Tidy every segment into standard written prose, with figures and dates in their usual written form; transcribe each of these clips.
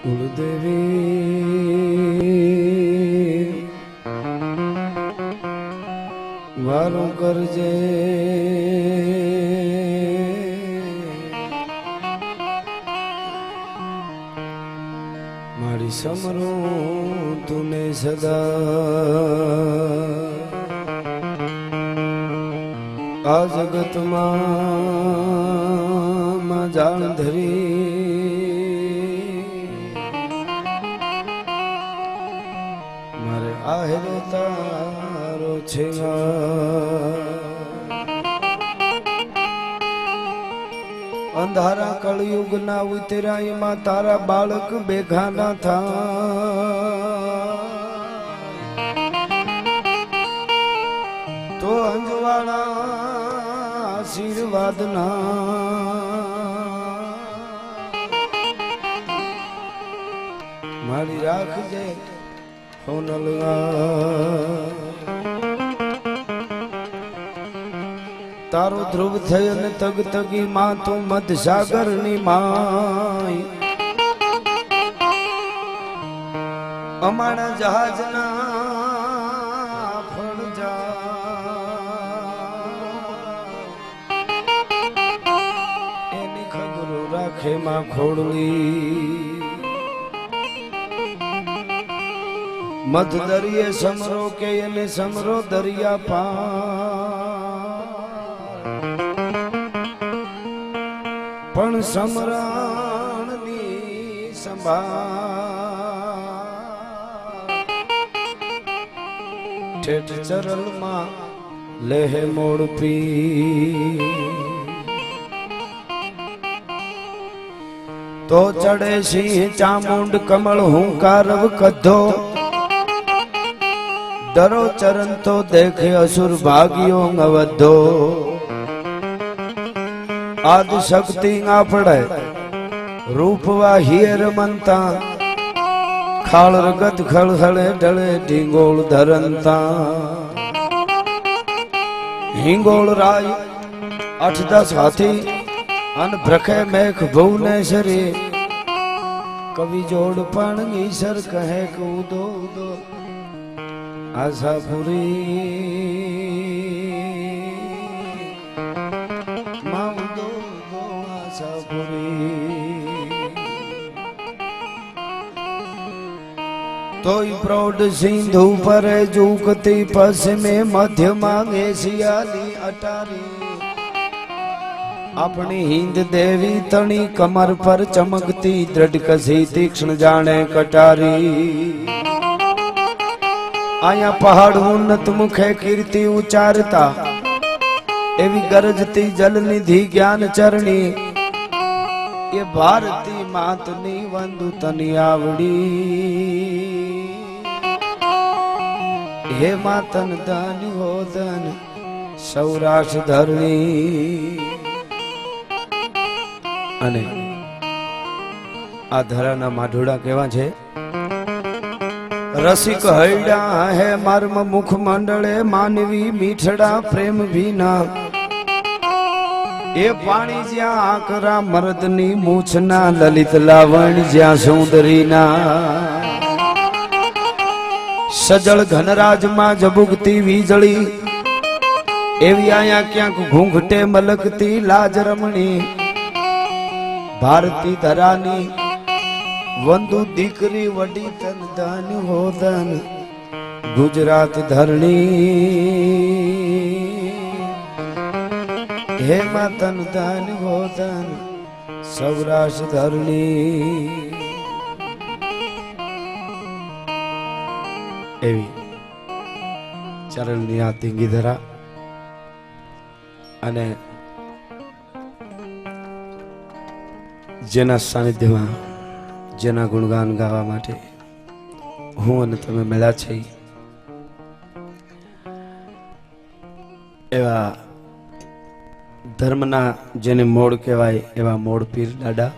કુળદેવી વારું કરજે, મારી સમરું તુને સદા આ જગતમાં જાણ ધરી મારે આહેરો તારો છે અંધારા કળયુગ ના ઉતર્યા એમાં તારા બાળક બેઘા ના થા તો અંજવાળા આશીર્વાદ ના મારી રાખજે હોનલવા તારો ધ્રુવ થઈ અને તગ તગી માં તું મધ સાગર ની માય અમારા જહાજ ના ખેમાં ખોડલી મધ દરિયે સમરો કે એને સમરો દરિયા પા પણ સમરણની સંભાળ ઠેઠ ચરલમાં લેહ મોડ પી તો ચડે સિંહ ચામુંડ કમળ હુંકારવ કધો ડરો ચરણ તો દેખે અસુર ભાગ્યો અવધો આદ શક્તિ આપડે રૂપવા હિયર મનતા ખાળ રગત ખળખળે ઢળે ઢીંગોળ ધરંતા હિંગોળ રાય 8-10 હાથી અન ભ્રખે મેઘ ભુવનેશ્વરી કવિ જોડ પણ ઈશ્વર કહે કૂદો ઉદો આશાપુરી માં ઉદો ઉદો આશાપુરી તોય પ્રૌઢ સિંધુ પર ઝુકતી પશ્ચિમે મધ્ય માંગે શિયાલી અટારી अपनी हिंद देवी तणी कमर पर चमकती दृढ़ कसी तीक्ष्ण जाने कटारी आया पहाड़ उन्नत मुखे कीर्ति उचारता एवी गरजती जल निधि ज्ञान चरणी ये भारती मातनी वंदु तनी आवड़ी हे मातन दान हो दन सौराष्ट्र धरणी અને આ ધરાના માઢોડા કેવા છે રસિક હૈડા હે મર્મ મુખ મંડળે માનવી મીઠડા પ્રેમ વિના એ પાણી જ્યાં આકરા મર્દની મૂછના લલિત લાવણ જ્યાં સુંદરીના સજળ ઘનરાજમાં જબુગતી વીજળી એવી આયા ક્યાંક ઘૂંઘટે મલકતી લાજ રમણી ભારતી ધરાની વંદુ દીકરી વડી તન દાન હોદન ગુજરાત ધરણી હે માતન દાન હોદન સૌરાષ્ટ્ર ધરણી એવી ચરણની આ તીંગી ધરા અને જેના સાનિધ્યમાં જેના ગુણગાન ગાવા માટે હું અને તમે મળ્યા છે એવા ધર્મના જેને મોડ કહેવાય એવા મોડ પીર દાદા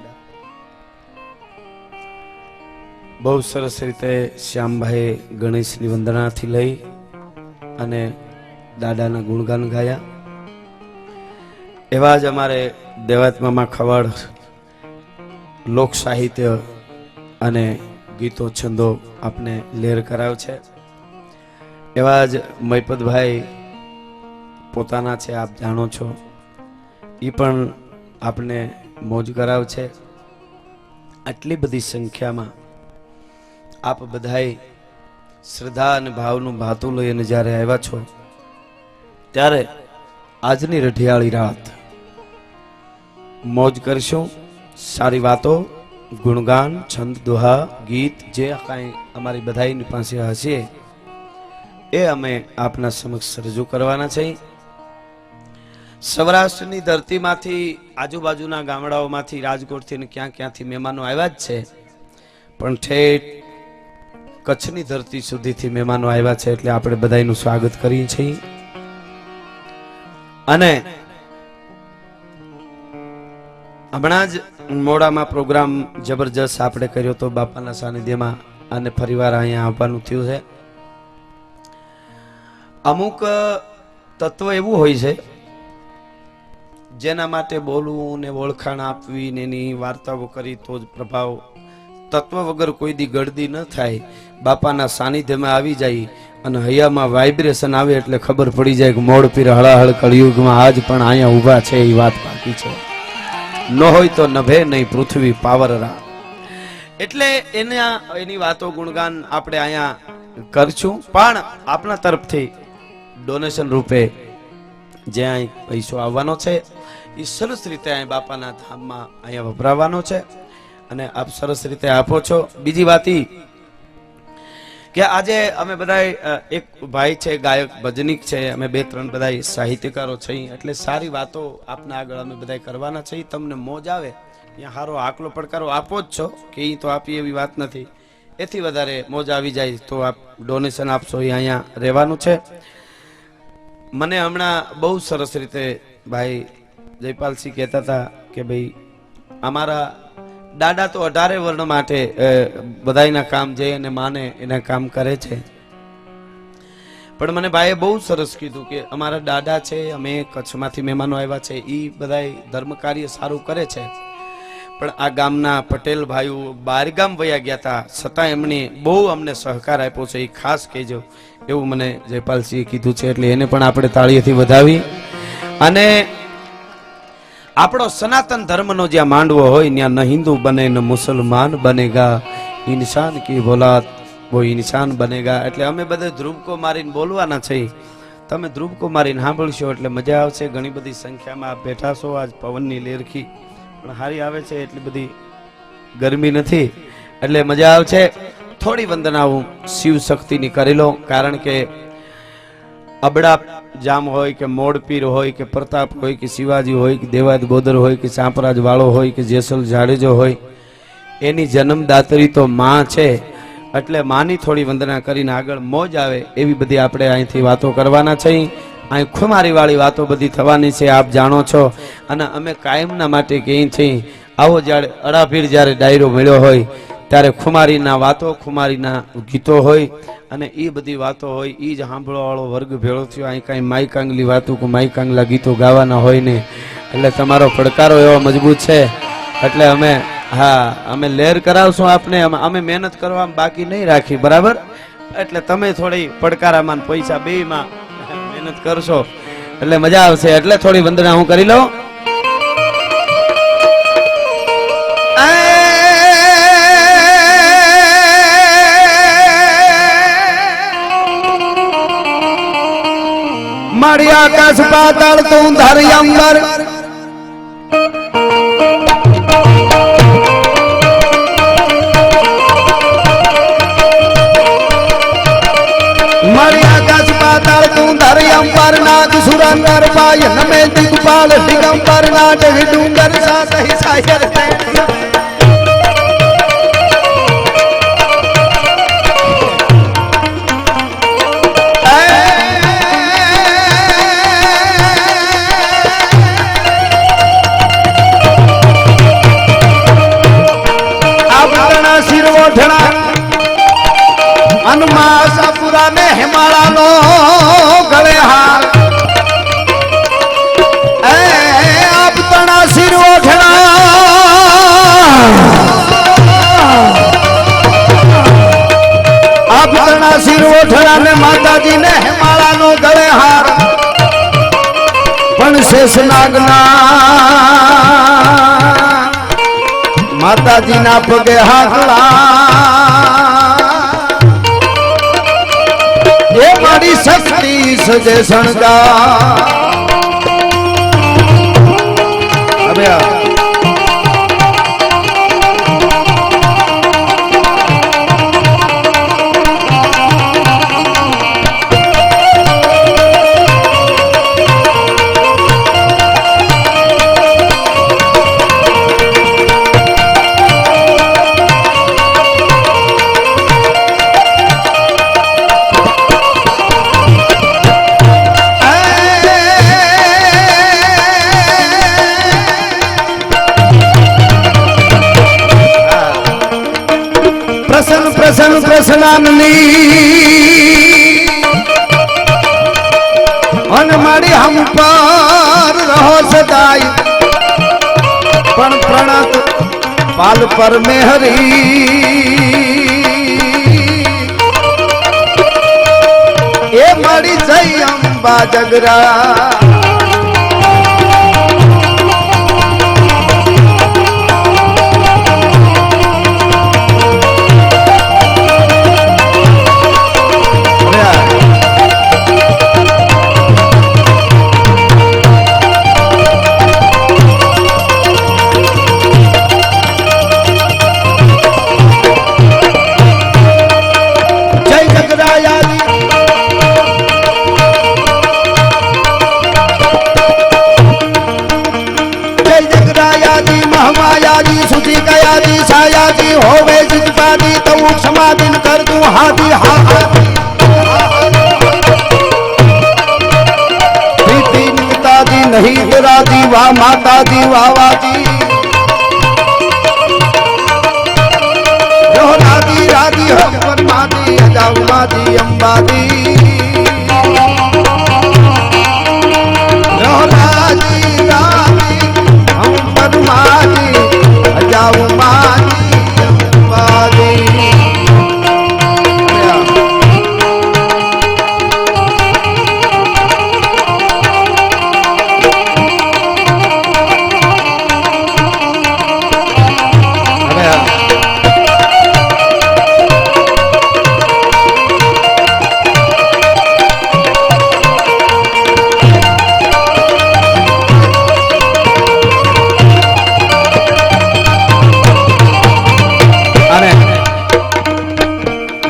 બહુ સરસ રીતે શ્યામભાઈ ગણેશની વંદનાથી લઈ અને દાદાના ગુણગાન ગાયા એવા જ અમારે દેવાત્મામાં ખવડ લોક સાહિત્ય અને ગીતો છંદો આપને લેર કરાવ છે એવા જ મયપતભાઈ પોતાના છે, આપ જાણો છો, એ પણ આપને મોજ કરાવ છે. આટલી બધી સંખ્યામાં આપ બધાએ શ્રદ્ધા અને ભાવનું ભાતું લઈને જ્યારે આવ્યા છો ત્યારે આજની રઢિયાળી રાત મોજ કરશું. સારી વાતો, ગુણગાન, છંદ, દોહા, ગીત જે કાંઈ અમારી બધાની પાસે હશે એ અમે આપના સમક્ષ રજૂ કરવાના છે. સૌરાષ્ટ્રની ધરતીમાંથી, આજુબાજુના ગામડાઓમાંથી, રાજકોટથી ને ક્યાં ક્યાંથી મહેમાનો આવ્યા જ છે, પણ ઠેઠ કચ્છની ધરતી સુધીથી મહેમાનો આવ્યા છે, એટલે આપણે બધાનું સ્વાગત કરીએ છીએ. અને હમણાં જ મોડામાં પ્રોગ્રામ જબરજસ્ત આપણે કર્યો તો બાપાના સાનિધ્યમાં, અને ફરીવાર અહીંયા આવવાનું થયું છે. અમુક તત્વ એવું હોય છે જેના માટે બોલવું ને ઓળખાણ આપવી ને એની વાર્તાઓ કરી તો જ પ્રભાવ. તત્વ વગર કોઈ દી ગળદી ન થાય. બાપાના સાનિધ્યમાં આવી જાય અને હૈયામાં વાઇબ્રેશન આવે એટલે ખબર પડી જાય કે મોડ પીર હળાહળ કળિયુગમાં આજ પણ અહીંયા ઊભા છે. એ વાત બાકી છે. ન હોય તો નભે નહીં પૃથ્વી પાવરરા. એટલે એની વાતો ગુણગાન આપણે અહીંયા કરશું, પણ આપણા તરફથી ડોનેશન રૂપે જે અહીં પૈસો આવવાનો છે એ સરસ રીતે અહીં બાપાના ધામમાં અહીંયા વપરાવાનો છે અને આપ સરસ રીતે આપો છો. બીજી વાત એ કે આજે અમે બધા, એક ભાઈ છે ગાયક ભજનિક છે, અમે બે ત્રણ બધા સાહિત્યકારો છીએ, એટલે સારી વાતો આપના આગળ અમે બધા કરવાના છીએ. તમને મોજ આવે અહીંયા સારો આકલો પડકારો આપો જ છો કે એ તો આપી એવી વાત નથી, એથી વધારે મોજ આવી જાય તો આપ ડોનેશન આપશો. એ અહીંયા રહેવાનું છે. મને હમણાં બહુ સરસ રીતે ભાઈ જયપાલસિંહ કહેતા હતા કે ભાઈ અમારા દાદા તો 18 વર્ણ માટે બધાના કામ જે અને માને એના કામ કરે છે, પણ મને ભાઈએ બહુ સરસ કીધું કે અમારા દાદા છે, અમે કચ્છમાંથી મહેમાનો આવ્યા છે, એ બધા ધર્મ કાર્ય સારું કરે છે, પણ આ ગામના પટેલ ભાઈઓ બહારગામ વયા ગયા હતા, છતાં એમણે બહુ અમને સહકાર આપ્યો છે, એ ખાસ કહેજો એવું મને જયપાલસિંહે કીધું છે. એટલે એને પણ આપણે તાળીઓથી વધાવી. અને આપણો સનાતન ધર્મનો જ્યાં માંડવો હોય ત્યાં ન હિન્દુ બને ન મુસલમાન બનેગા, ઇન્સાન કી બોલાત वो ઇન્સાન બનેગા. એટલે અમે બધા ધ્રુવકો મારીને બોલવાના છે. તમે ધ્રુવકો મારીને સાંભળશો એટલે મજા આવશે. ઘણી બધી સંખ્યામાં આપ બેઠા છો. આજ પવનની લેરખી પણ હારી આવે છે, એટલી બધી ગરમી નથી, એટલે મજા આવશે. થોડી વંદના હું શિવ શક્તિની કરી લો, કારણ કે અબડા જામ હોય કે મોડપીર હોય કે પ્રતાપ હોય કે શિવાજી હોય કે દેવાદ ગોદર હોય કે ચાંપરાજ વાળો હોય કે જેસલ જાડેજો હોય, એની જન્મદાત્રી તો માં છે. એટલે માની થોડી વંદના કરીને આગળ મોજ આવે એવી બધી આપણે અહીંથી વાતો કરવાના છે. અહીં ખુમારી વાળી વાતો બધી થવાની છે, આપ જાણો છો. અને અમે કાયમના માટે કહીએ છીએ, આવો જ્યારે અડાભીર જ્યારે ડાયરો મળ્યો હોય ત્યારે ખુમારીના વાતો, ખુમારીના ગીતો હોય અને એ બધી વાતો હોય, એ જ સાંભળવા વાળો વર્ગ ભેળો થયો. અહીં કાંઈ માઈ કાંગલી વાતો કે માઈ કાંગલા ગીતો ગાવાના હોય ને, એટલે તમારો પડકારો એવો મજબૂત છે. એટલે અમે લેર કરાવશું આપને. અમે મહેનત કરવામાં બાકી નહીં રાખી, બરાબર? એટલે તમે થોડી પડકારામાં પૈસા બેયમાં મહેનત કરશો એટલે મજા આવશે. એટલે થોડી વંદના હું કરી લઉં. મારી આકાશ પાતાળ તું ધરી અંબર, મારી આકાશ પાતાળ તું ધરી અંબર, નાગ સુરંદર પાય નમે દિગપાલ દિગંબર, નાટ ડુંગર સાસહી સાયર અનમાસાપુરા ને હિમાળા નો ગળે હાર, આપ તણા શિર ઓઠણા શેષનાગના માતાજીના પગે હાકલા એ મારી શક્તિ સજે શણગાર હવે અને મારી હમ પર રહો સદાય પણ પ્રણત પાલ પર મેહરી એ મારી જય અંબા જગરા होवे जितपादी तो समाधिन कर दूं हाथी प्रीति निकता दी नहीं तेरा दी वाह माता दी वाह वादी रोहना दी राधी हो परमादी अजाउमा दी अंबादी रोहना दी राधी हम परमादी अजाउमा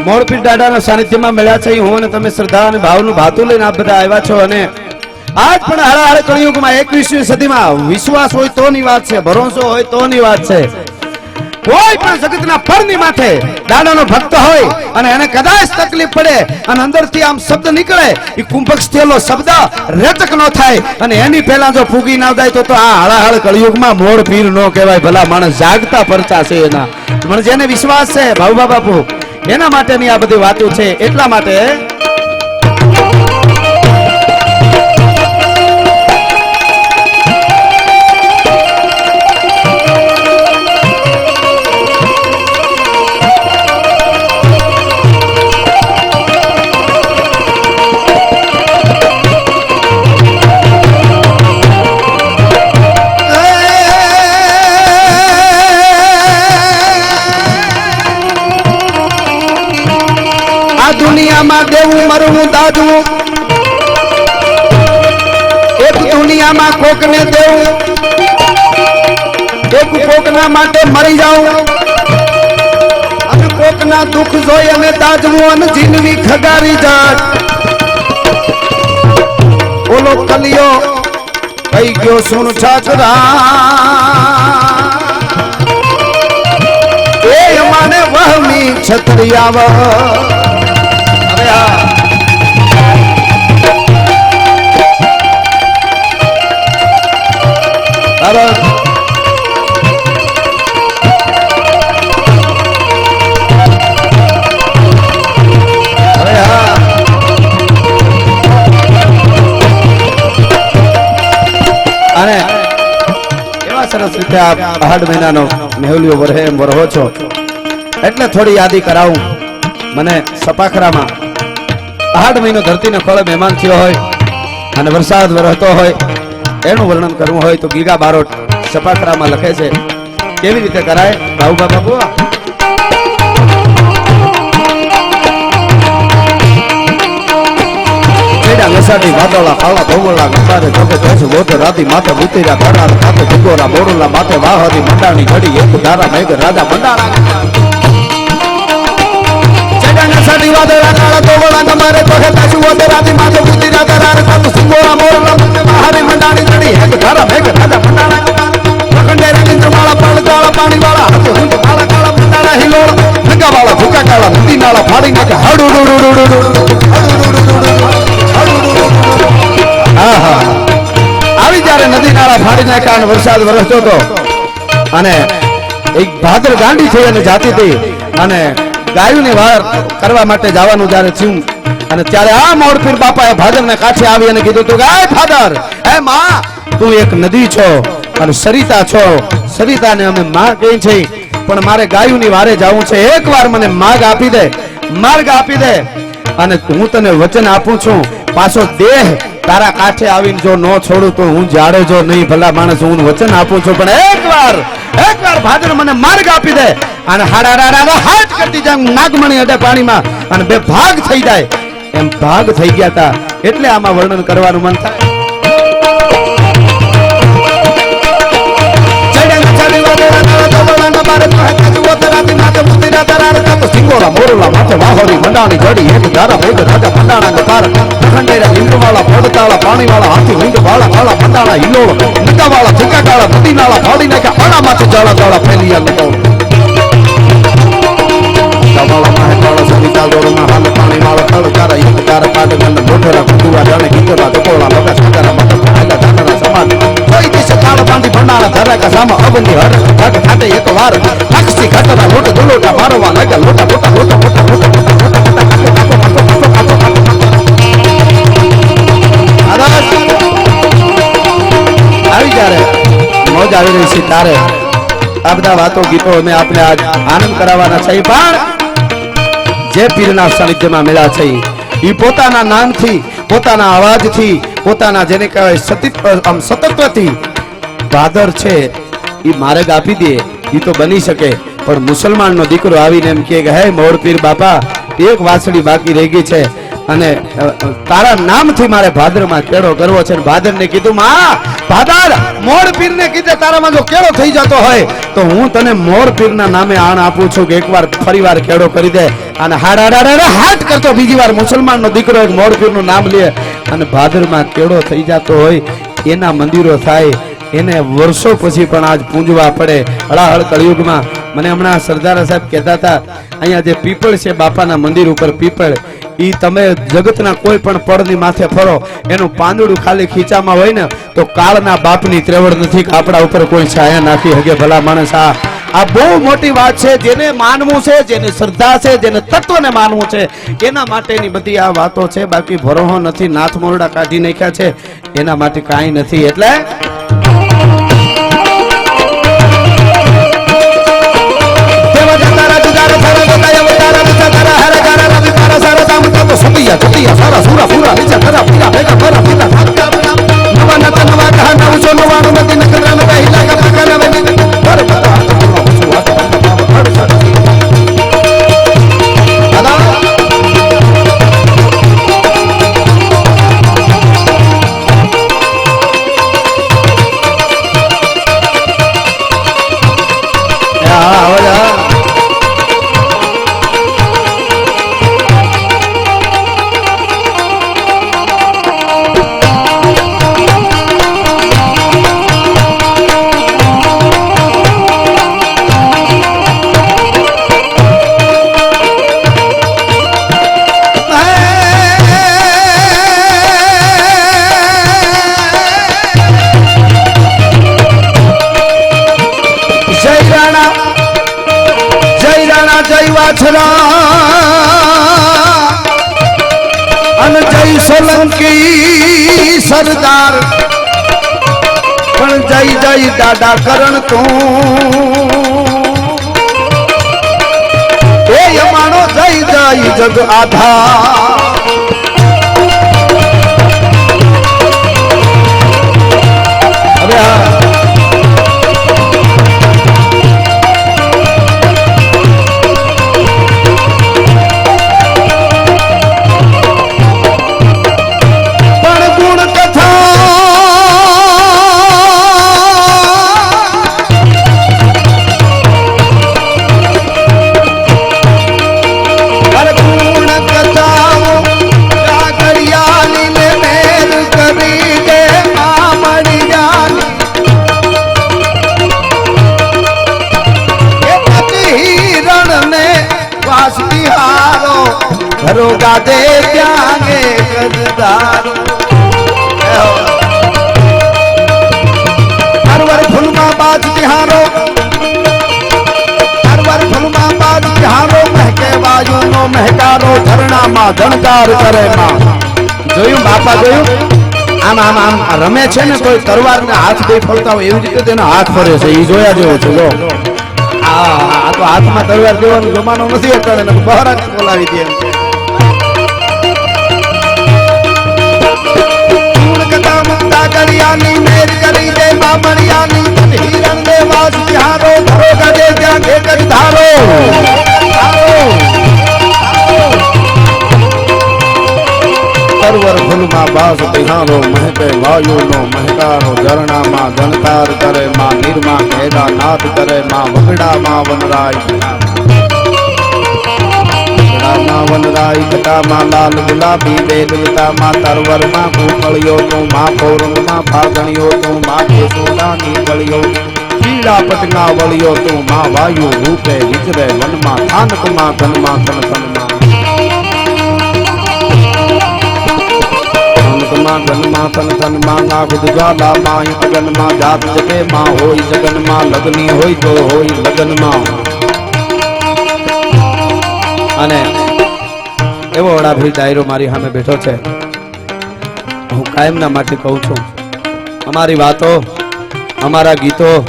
મોરપીર દાદાના સાનિધ્યમાં મળ્યા છે હું અને તમે શ્રદ્ધા અને ભાવનું ભાતું લઈને આપ બધા આવ્યા છો અને આજ પણ હારાહાર કળિયુગમાં 21મી સદીમાં વિશ્વાસ હોય તોની વાત છે, ભરોસો હોય તોની વાત છે. કોઈ પણ જગતના પરની માથે દાદાનો ભક્ત હોય અને એને કદાચ તકલીફ પડે અને અંદરથી આમ શબ્દ નીકળે એ કુંભક થયેલો શબ્દ રેતક ન થાય અને એની પહેલા જો ફૂગી ના જાય તો આ હારાહાર કળિયુગમાં મોર પીર નો કહેવાય. ભલા માણસ જાગતા પરચા છે એના, પણ જેને વિશ્વાસ છે ભાઉબા બાપુ એના માટેની આ બધી વાતો છે. એટલા માટે દુનિયામાં દેવું મરવું દાદવું, એક દુનિયામાં કોકને દેવું, એક કોકના માટે મરી જાવું અને કોકના દુઃખ જોઈ અને દાદવું અને જીનવી ખગારી જાત. ઓલો કલિયો કઈ ગયો સુન છાછરા એ મને વહમી છત્રિયાવ અને એવા સરસ રીતે આપ 8 મહિનાનો મેહુલિયો વરહે એમ વરહો છો એટલે થોડી યાદી કરાવું. મને સપાખરામાં 8 મહિનો ધરતીને ખોળે મહેમાન થયો હોય અને વરસાદ વરસતો હોય એનું વર્ણન કરવું હોય તો ગીગા બારોટ સપાખરામાં લખે છે કેવી રીતે કરાય બાબુબા બાબુ લસાડી વાદળા કાળા ભોગોળા ગંબારે જોકે જોશે ગોતે રાતી માથે ઉતર્યા ધરાર માથે જુગોરા બોરલા માથે વાહરી મંડાણી ઘડી એક ધારા મેઘ રાજા મંડાણા લસાડી વાદળા કાળા ભોગોળા ગંબારે જોકે જોશે ગોતે રાતી માથે ઉતર્યા ધરાર માથે જુગોરા બોરલા માથે વાહરી મંડાણી ઘડી એક ધારા મેઘ રાજા મંડાણા પ્રખંડે રવિન્દ્ર માળા પાળકાળા પાણી વાળા હાથે હુંટ કાળા કાળા મંડાણા હિલોળ નગા વાળા ભૂકા કાળા નદી નાળા ફાડી નાખે હાડુ આવી જયારે નદી નાળા ફાડી નાખ્યા અને વરસાદ વરસતો હતો અને એક ભાદર ગાંડી થઈ અને જાતી હતી અને ગાયોની વાર કરવા માટે જવાનું જયારે થયું અને ત્યારે આ મોરપીર બાપાએ ભાદરને કાંઠે આવી અને કીધું તું ગાય ભાદર હે માં તું એક નદી છો અને સરિતા છો સરિતાને અમે માં કહી છે પણ મારે ગાયોની વારે જવું છે એકવાર મને માર્ગ આપી દે અને હું તને વચન આપું છું પાછો દેહ તારા કાંઠે આવીને જો ન છોડું તો હું જાડે જો નહીં ભલા માણસ હું વચન આપું છું પણ એકવાર ભાદર મને માર્ગ આપી દે અને હાડા હાથ કરતી જાય નાગમણી અડે પાણીમાં અને બે ભાગ થઈ જાય એમ ભાગ થઈ ગયા હતા એટલે આમાં વર્ણન કરવાનું મન થાય મોરલા માથે વાહોરી મંડાણી ઘડી એક ધારા મેઘ રાજા મંડાણા ને તાર ખંડેરા લીંબવાળા પડતાળા પાણીવાળા હાથી હિંદ વાળા કાળા મંડાણા હિલોળ નગાવાળા ઠીકા કાળા નદી નાળા ફાડી નાખ્યા આડા માથે જાળા જાળા ફેલિયા લગાવ દવાળા માહે કાળા સરિતા દોરમાં હાલ પાણીવાળા તળ તારા એક તારા પાડ ગંદ મોઢેરા કુવા જાણે ગીતરા દકોળા લગા સાગરા માથે આયલા જાનરા સમાન કોઈ દિશે કાળ બાંધી ભંડારા ધરા કા સામા અબંધી હર ઘટ ખાતે એક વાર અક્ષી ઘટરા લોટ દુલોટા મારવા લાગ્યા લોટા મોટા મોટા મોટા મોટા આવી જ્યારે મોજ આવી રહી છે તારે આ બધા વાતો ગીતો અમે આપણે આજ આનંદ કરાવવાના છે પણ જે પીરના સાનિધ્યમાં મળ્યા છે એ પોતાના નામથી પોતાના અવાજથી પોતાના જેને કહેવાય સતત્વથી ભાદર છે એ માર્ગ આપી દે એ તો બની શકે પણ મુસલમાનનો દીકરો આવીને એમ કે હે મોરપીર બાપા એક વાસળી બાકી રહી ગઈ છે અને તારા નામથી મારે ભાદરમાં કેળો કરવો છે ભાદરને કીધું માં ભાદર મોરપીરને કીધે તારામાં જો કેળો થઈ જતો હોય તો હું તને મોરપીરના નામે આણ આપું છું કે એકવાર ફરીવાર કેળો કરી દે અને હાથ કરતો બીજી વાર મુસલમાનનો દીકરો એક મોરપીરનું નામ લે અને ભાદરમાં કેળો થઈ જતો હોય એના મંદિરો થાય એને વર્ષો પછી પણ આજ પૂંજવા પડે હળાહળ કળિયુગમાં મને હમણાં સરદાર સાહેબ કહેતા હતા અહીંયા જે પીપળ છે બાપાના મંદિર ઉપર પીપળ ઈ તમે જગતના કોઈ પણ પડની માથે ફરો એનું પાંદડું ખાલી ખીચામાં હોય ને તો કાળના બાપની ત્રેવડ નથી કે આપણા ઉપર કોઈ છાયા નાખી હકે ભલા માણસ આ બહુ મોટી વાત છે જેને માનવું છે જેને શ્રદ્ધા છે જેને તત્વને માનવું છે એના માટેની બધી આ વાતો છે બાકી ભરોહો નથી નાથ મોરડા કાઢી નાખ્યા છે એના માટે કાંઈ નથી એટલે સારા સુરા પૂરા નીચે ખરા પીરા ભેગા ભરા પીરા નવા નતા નવા કહા નવ જો નવાનું નથી નકરા નતા હિલા કા પકરા વે પર પતા શું વાત હડ સાડા અને જય સોલંકી સરદાર પણ જય જય દાદા કરણ તું એ યમાનો જય જય જગ આધાર ધરો ગાદે ત્યાંગે ગદધારો હરવર ફૂલમાં બાજ બિહારો હરવર ફૂલમાં બાજ બિહારો મહેકે વાયુનો મહેકારો ધરણામાં ધણકાર કરે માં જોયું બાપા જોયું આમ આમ આમ રમે છે ને કોઈ તરવાર ને હાથ બે ફરતા હોય એવી રીતે તેનો હાથ ફરે છે એ જોયા જેવો છે જો આ તો હાથમાં તરવાર દેવાનો જમાનો નથી અત્યારે ને બહાર જ બોલાવી દે કથા મુક્તા કરિયાની મેર કરી દે બામણિયાની હિરણ દે વાસ બિહારો ધરો ગદે ત્યાં એક જ ધારો સરવર ફૂલમાં બાસ બિહારો મહેકે વાયુનો મહેકારો ઝરણામાં ધણકાર કરે માં નિર્મા કેદા નાદ કરે માં વગડામાં વનરાય વનરાય કટામાં લાલ ગુલાબી બેલતામાં તરવરમાં કુકળિયો તું માં પૌરંગમાં ફાગણિયો તું માં કેસોડાની ગળિયો પીળા પટંગા વળિયો તું માં વાયુ રૂપે વિચરે વનમાં થાનકમાં ઘનમાં થનથનમાં ગનમાં થનથનમાં નાગુદ જ્વાલામાં અગનમાં જાત જપે માં હોય જગનમાં લગ્ની હોય તો હોય લગનમાં અને એવો વડાભાઈ ડાયરો મારી સામે બેઠો છે હું કાયમના માટે કહું છું અમારી વાતો અમારા ગીતો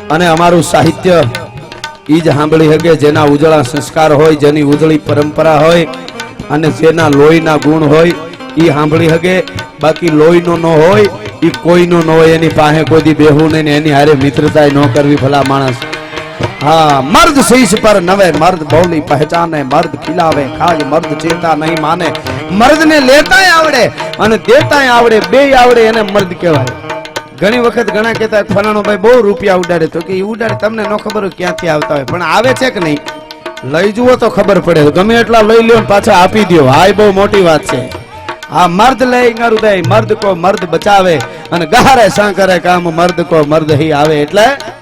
અને અમારું સાહિત્ય ઈ જ સાંભળી શકે જેના ઉજળા સંસ્કાર હોય જેની ઉજળી પરંપરા હોય અને જેના લોહીના ગુણ હોય ઈ સાંભળી શકે બાકી લોહીનો ન હોય ઈ કોઈનો ન હોય એની પાસે કોઈ દી બેહવું નહીં ને એની હારે મિત્રતા ન કરવી ભલા માણસ हाँ मर्द शीश पर नवे मर्द बोली पहचाने मर्द खिलावे खाज मर्द चेता नहीं माने मर्द ने लेता आवड़े અને દેતા આવડે બે આવડે એને મર્દ કહેવાય ઘણી વખત ઘણા કહેતા ફલાણો ભાઈ બહુ રૂપિયા ઉડાડે તો કે ઉડાડે તમને ન ખબર હોય ક્યાંથી આવતા હોય પણ આવે છે કે નહીં લઈ જુઓ તો ખબર પડે ગમે એટલા લઈ લ્યો પાછા આપી દો આ બહુ મોટી વાત છે આ મર્દ લઈ હૃદય મર્દ કો મર્દ બચાવે અને ગહારે સા કરે કામ મર્દ કો મર્દ હી આવે એટલે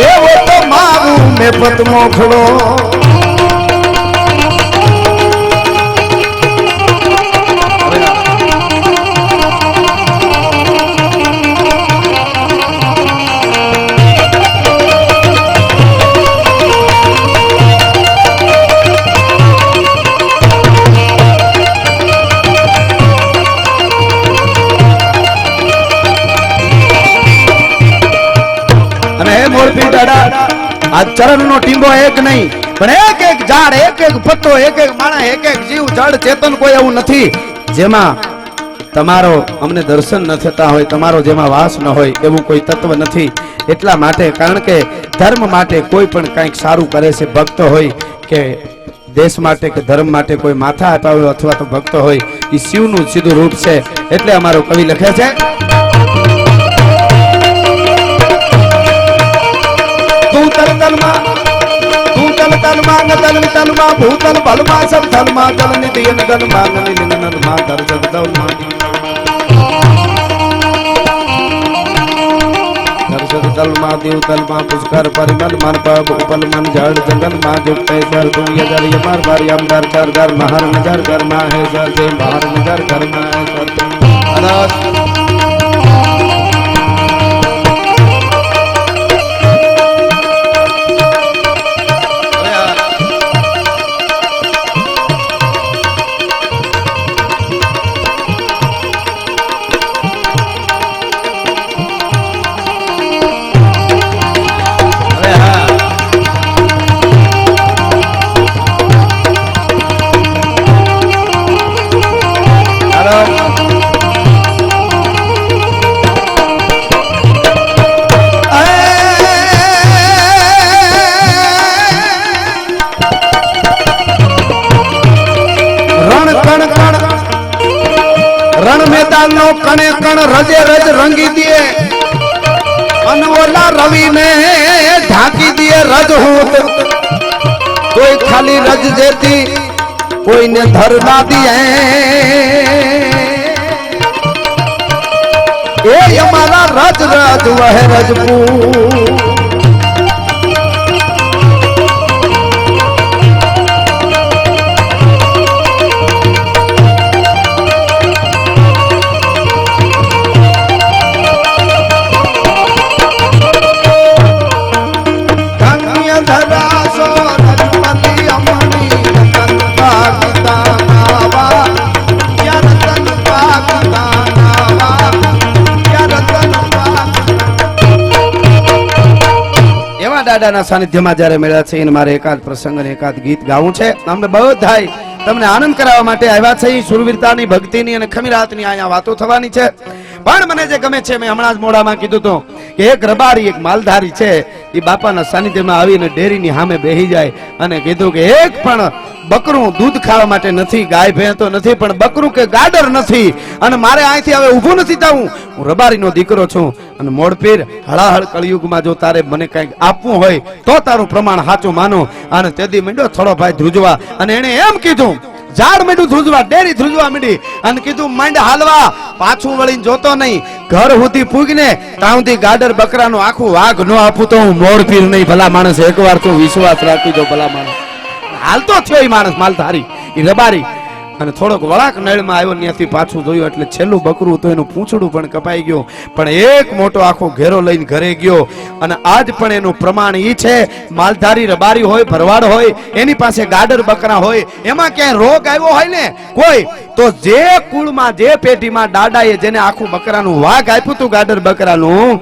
એવો તો મારું મેં પત મોખલો આ ચરણ નો ટીંબો એક નહીં પણ એક એક ઝાડ એક એક પત્તો એક એક માણસ એક એક જીવ જળ ચેતન કોઈ એવું નથી જેમાં તમારો અમને દર્શન ન થતા હોય તમારો જેમાં વાસ ન હોય એવું કોઈ તત્વ નથી એટલા માટે કારણ કે ધર્મ માટે કોઈ પણ કંઈક સારું કરે છે ભક્ત હોય કે દેશ માટે કે ધર્મ માટે કોઈ માથા હટાવ્યો અથવા તો ભક્ત હોય એ શિવનું સીધું રૂપ છે એટલે અમારો કવિ લખે છે ભૂતલ બલમાં સબ થલમાં જલ નિધિ ગન માંગની લિંગન માં ધર જગદવમાં દર્શક તલમાં દેવ તલમાં પુષ્કર પરિમલ મન પબ ઉપલ મન જળ જંગલ માં જુટે સર દુનિયા જર યમર બાર યમ ઘર ઘર ઘર મહર નજર ઘર માં હે સર જે મહર નજર ઘર માં હે સર અનાથ ગુલાલ નો કણે કણ રજે રજ રંગી દે અને ઓલા રવિ ને ઢાંકી દે રજહૂત કોઈ ખાલી રજ જેતી કોઈને ધરવા દે એ અમારા રજ રજ વહે રજપૂત દાદાના સાનિધ્યમાં જ્યારે મળ્યા છે એને મારે એકાદ પ્રસંગ અને એકાદ ગીત ગાવું છે. અમે બધાય તમને આનંદ કરાવવા માટે આવ્યા છે. સુરવીરતાની, ભક્તિની અને ખમીરાતની અહીંયા વાતો થવાની છે. પણ મને જે ગમે છે મેં હમણાં જ મોડામાં કીધું હતું કે એક રબારી, એક માલધારી છે, એ બાપાના સાનિધ્યમાં આવીને ડેરીની સામે બેસી જાય અને કીધું કે એક પણ બકરું દૂધ ખાવા માટે નથી, ગાય ભેં તો નથી, પણ બકરું કે ગાડર નથી, અને મારે અહીંથી હવે ઊભું નથી થવું. હું રબારીનો દીકરો છું અને મોડપીર હળાહળ કળિયુગમાં જો તારે મને કંઈક આપવું હોય તો તારું પ્રમાણ સાચું માનો. અને તેદી માંડ્યો થોડો ભાઈ ધ્રુજવા અને એને એમ કીધું, ઝાડ માંડ્યું ધ્રુજવા, ડેરી ધ્રુજવા માંડી અને કીધું માંડ હાલવા, પાછું વળીને જોતો નહીં, ઘર સુધી પૂગને ત્યાં સુધી ગાડર બકરાનું આખું વાઘ ન આપું તો હું મોડપીર નહીં. ભલા માણસ, એકવાર તું વિશ્વાસ રાખી દો. ભલા માણસ હાલતો થયો એ માણસ માલધારી, એ રબારી, અને થોડોક વળાક નળમાં આવ્યો, ત્યાંથી પાછું જોયું એટલે છેલ્લું બકરું તો એનું પૂંછડું પણ કપાઈ ગયું, પણ એક મોટો આખો ઘેરો લઈને ઘરે ગયો. અને આજ પણ એનું પ્રમાણ ઈ છે, માલધારી રબારી હોય, ભરવાડ હોય, એની પાસે ગાડર બકરા હોય, એમાં ક્યાંય રોગ આવ્યો હોય ને કોઈ તો જે કુળમાં, જે પેઢીમાં દાદાએ જેને આખું બકરાનું વાઘ આપ્યું હતું ગાડર બકરાનું,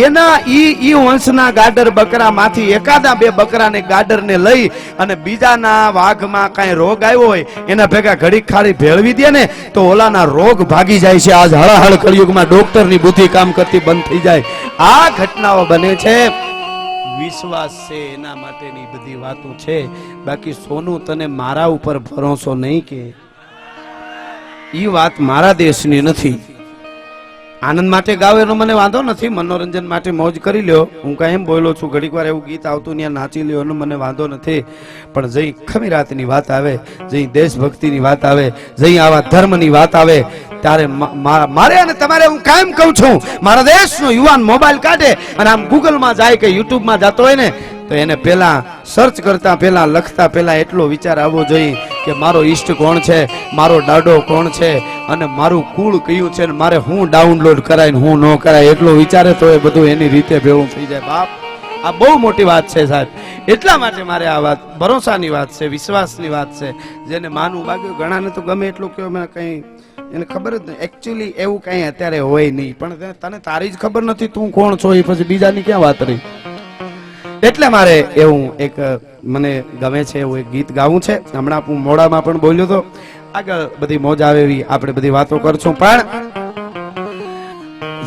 એના ઈ વંશના ગાડર બકરામાંથી એકાદા બે બકરાને ગાડરને લઈ અને બીજાના વાઘમાં કાંઈ રોગ આવ્યો હોય એના ભેગા ઘડી ખાલી ભેળવી દે ને તો ઓલાના રોગ ભાગી જાય છે. આજ હળહળ કળિયુગમાં ડોક્ટરની બુદ્ધિ કામ કરતી બંધ થઈ જાય. આ ઘટનાઓ બને છે. વિશ્વાસ છે એના માટેની બધી વાતો છે. બાકી સોનું તને મારા ઉપર ભરોસો નહીં કે ઈ વાત મારા દેશની નથી. આનંદ માટે ગાવ એનો મને વાંધો નથી, મનોરંજન માટે મોજ કરી લ્યો. હું કાંઈ એમ બોલો છું, ઘડીક વાર એવું ગીત આવતું ત્યાં નાચી લ્યો એનો મને વાંધો નથી. પણ જઈ ખમીરાતની વાત આવે, જઈ દેશભક્તિની વાત આવે, જઈ આવા ધર્મની વાત આવે ત્યારે મારે અને તમારે હું કાયમ કહું છું, મારા દેશનો યુવાન મોબાઈલ કાઢે અને આમ ગૂગલમાં જાય કે યુટ્યુબમાં જતો હોય ને તો એને પેલા સર્ચ કરતા પેલા, લખતા પેલા એટલો વિચાર આવવો જોઈએ કે મારો ઈષ્ટ કોણ છે, મારો દાડો કોણ છે અને મારું કુળ કયું છે, મારે હું ડાઉનલોડ કરાય ને હું ન કરાય એટલો વિચારે તો એ બધું એની રીતે ભેળું થઈ જાય. બાપ, આ બહુ મોટી વાત છે સાહેબ. એટલા માટે મારે આ વાત ભરોસાની વાત છે, વિશ્વાસની વાત છે. જેને માનવું, બાકી ઘણાને તો ગમે એટલું કહ્યું, મને કંઈ એને ખબર જ નહીં. એકચ્યુઅલી એવું કંઈ અત્યારે હોય નહીં, પણ તને તારી જ ખબર નથી તું કોણ છો, એ પછી બીજાની ક્યાં વાત રહી. એટલે મારે એવું એક મને ગમે છે એવું એક ગીત ગાવું છે. હમણાં હું મોડામાં પણ બોલ્યો તો, આગળ બધી મોજ આવે એવી આપણે બધી વાતો કરશું. પણ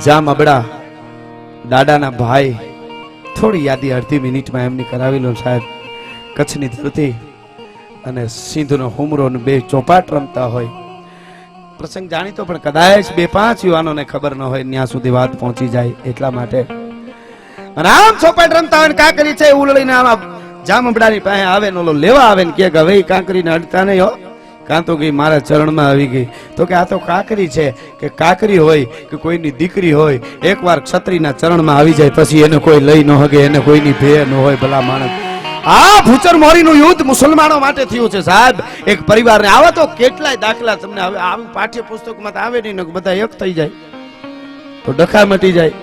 જામ અબડા દાદાના ભાઈ થોડી યાદી અડધી મિનિટમાં એમની કરાવી લો સાહેબ. કચ્છની ધરતી અને સિંધનો હુમરો બે ચોપાટ રમતા હોય, પ્રસંગ જાણીતો પણ કદાચ 2-5 યુવાનોને ખબર ન હોય ત્યાં સુધી વાત પહોંચી જાય. એટલા માટે અને આમ ચોપાટ રમતા હોય, કાંકરી છે ઉલળીને આમ જામબડાની પાસે આવે ને ઓલો લેવા આવે ને કે હવે કાંકરીને અડતા નહીં હો, કાં તો ગઈ મારા ચરણમાં આવી ગઈ. તો કે આ તો કાંકરી છે, કે કાંકરી હોય કે કોઈની દીકરી હોય, એકવાર ક્ષત્રિયના ચરણમાં આવી જાય પછી એને કોઈ લઈ ન હગે, એને કોઈની ભે ન હોય. ભલા માણસ, આ ભૂચર મોરીનું યુદ્ધ મુસલમાનો માટે થયું છે સાહેબ, એક પરિવારને. આવા તો કેટલાય દાખલા તમને હવે આવું પાઠ્યપુસ્તકમાં આવે નહીં ને બધા એક થઈ જાય તો ડખા મટી જાય.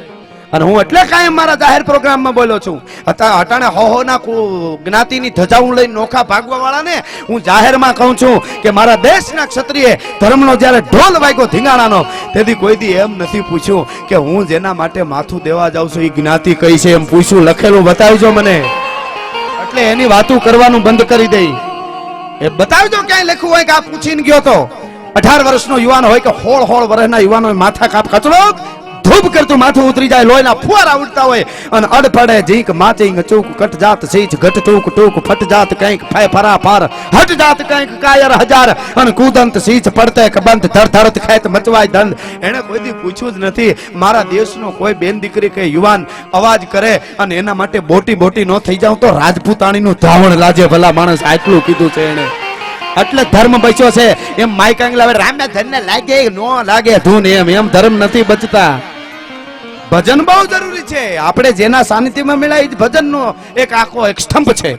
અને હું એટલે કાયમ મારા જાહેર પ્રોગ્રામમાં બોલ્યો છું, અટાણે હોના જ્ઞાતિની ધજાઉં લઈને નોખા ભાગવા વાળાને હું જાહેરમાં કહું છું કે મારા દેશના ક્ષત્રિય ધર્મનો જ્યારે ઢોલ વાગ્યો ધીંગાણાનો, તેથી કોઈ દી એમ નથી પૂછ્યું કે હું જેના માટે માથું દેવા જાઉં છું એ જ્ઞાતિ કઈ છે, એમ પૂછ્યું. લખેલું બતાવજો મને, એટલે એની વાતો કરવાનું બંધ કરી દઈ. એ બતાવજો ક્યાંય લખ્યું હોય કે આ પૂછીને ગયો તો. 18 વર્ષનો યુવાન હોય કે 16 વર્ષના યુવાનો માથા કાપ કચરો ધૂપ કરતું માથું ઉતરી જાય, લોહીના ફુવારા ઉડતા હોય અને અડ પડે જીંક માચિંગ ચૂક કટ જાત સીચ ઘટ ટૂક ટૂક ફટ જાત કંઈક ફાય ફરા પાર હટ જાત કંઈક કાયર હજાર અને કુદંત સીચ પડતે કબંત ધર ધરત ખેત મચવાય દંડ. એને કોઈ દી પૂછ્યું જ નથી મારા દેશનો કોઈ બેન દીકરી કે યુવાન અવાજ કરે અને એના માટે બોટી બોટી ન થઈ જાવ તો રાજપૂતાણીનું ધાવણ લાજે ભલા માણસ. આટલું કીધું છે એને, એટલે ધર્મ બચ્યો છે. એમ માઈક આંગલા રામે ધનને લાગે નો લાગે ધૂન, એમ ધર્મ નથી બચતા. ભજન બહુ જરૂરી છે. આપણે જેના સાનિધ્યમાં મળ્યા એ ભજનનો એક આખો એક સ્તંભ છે.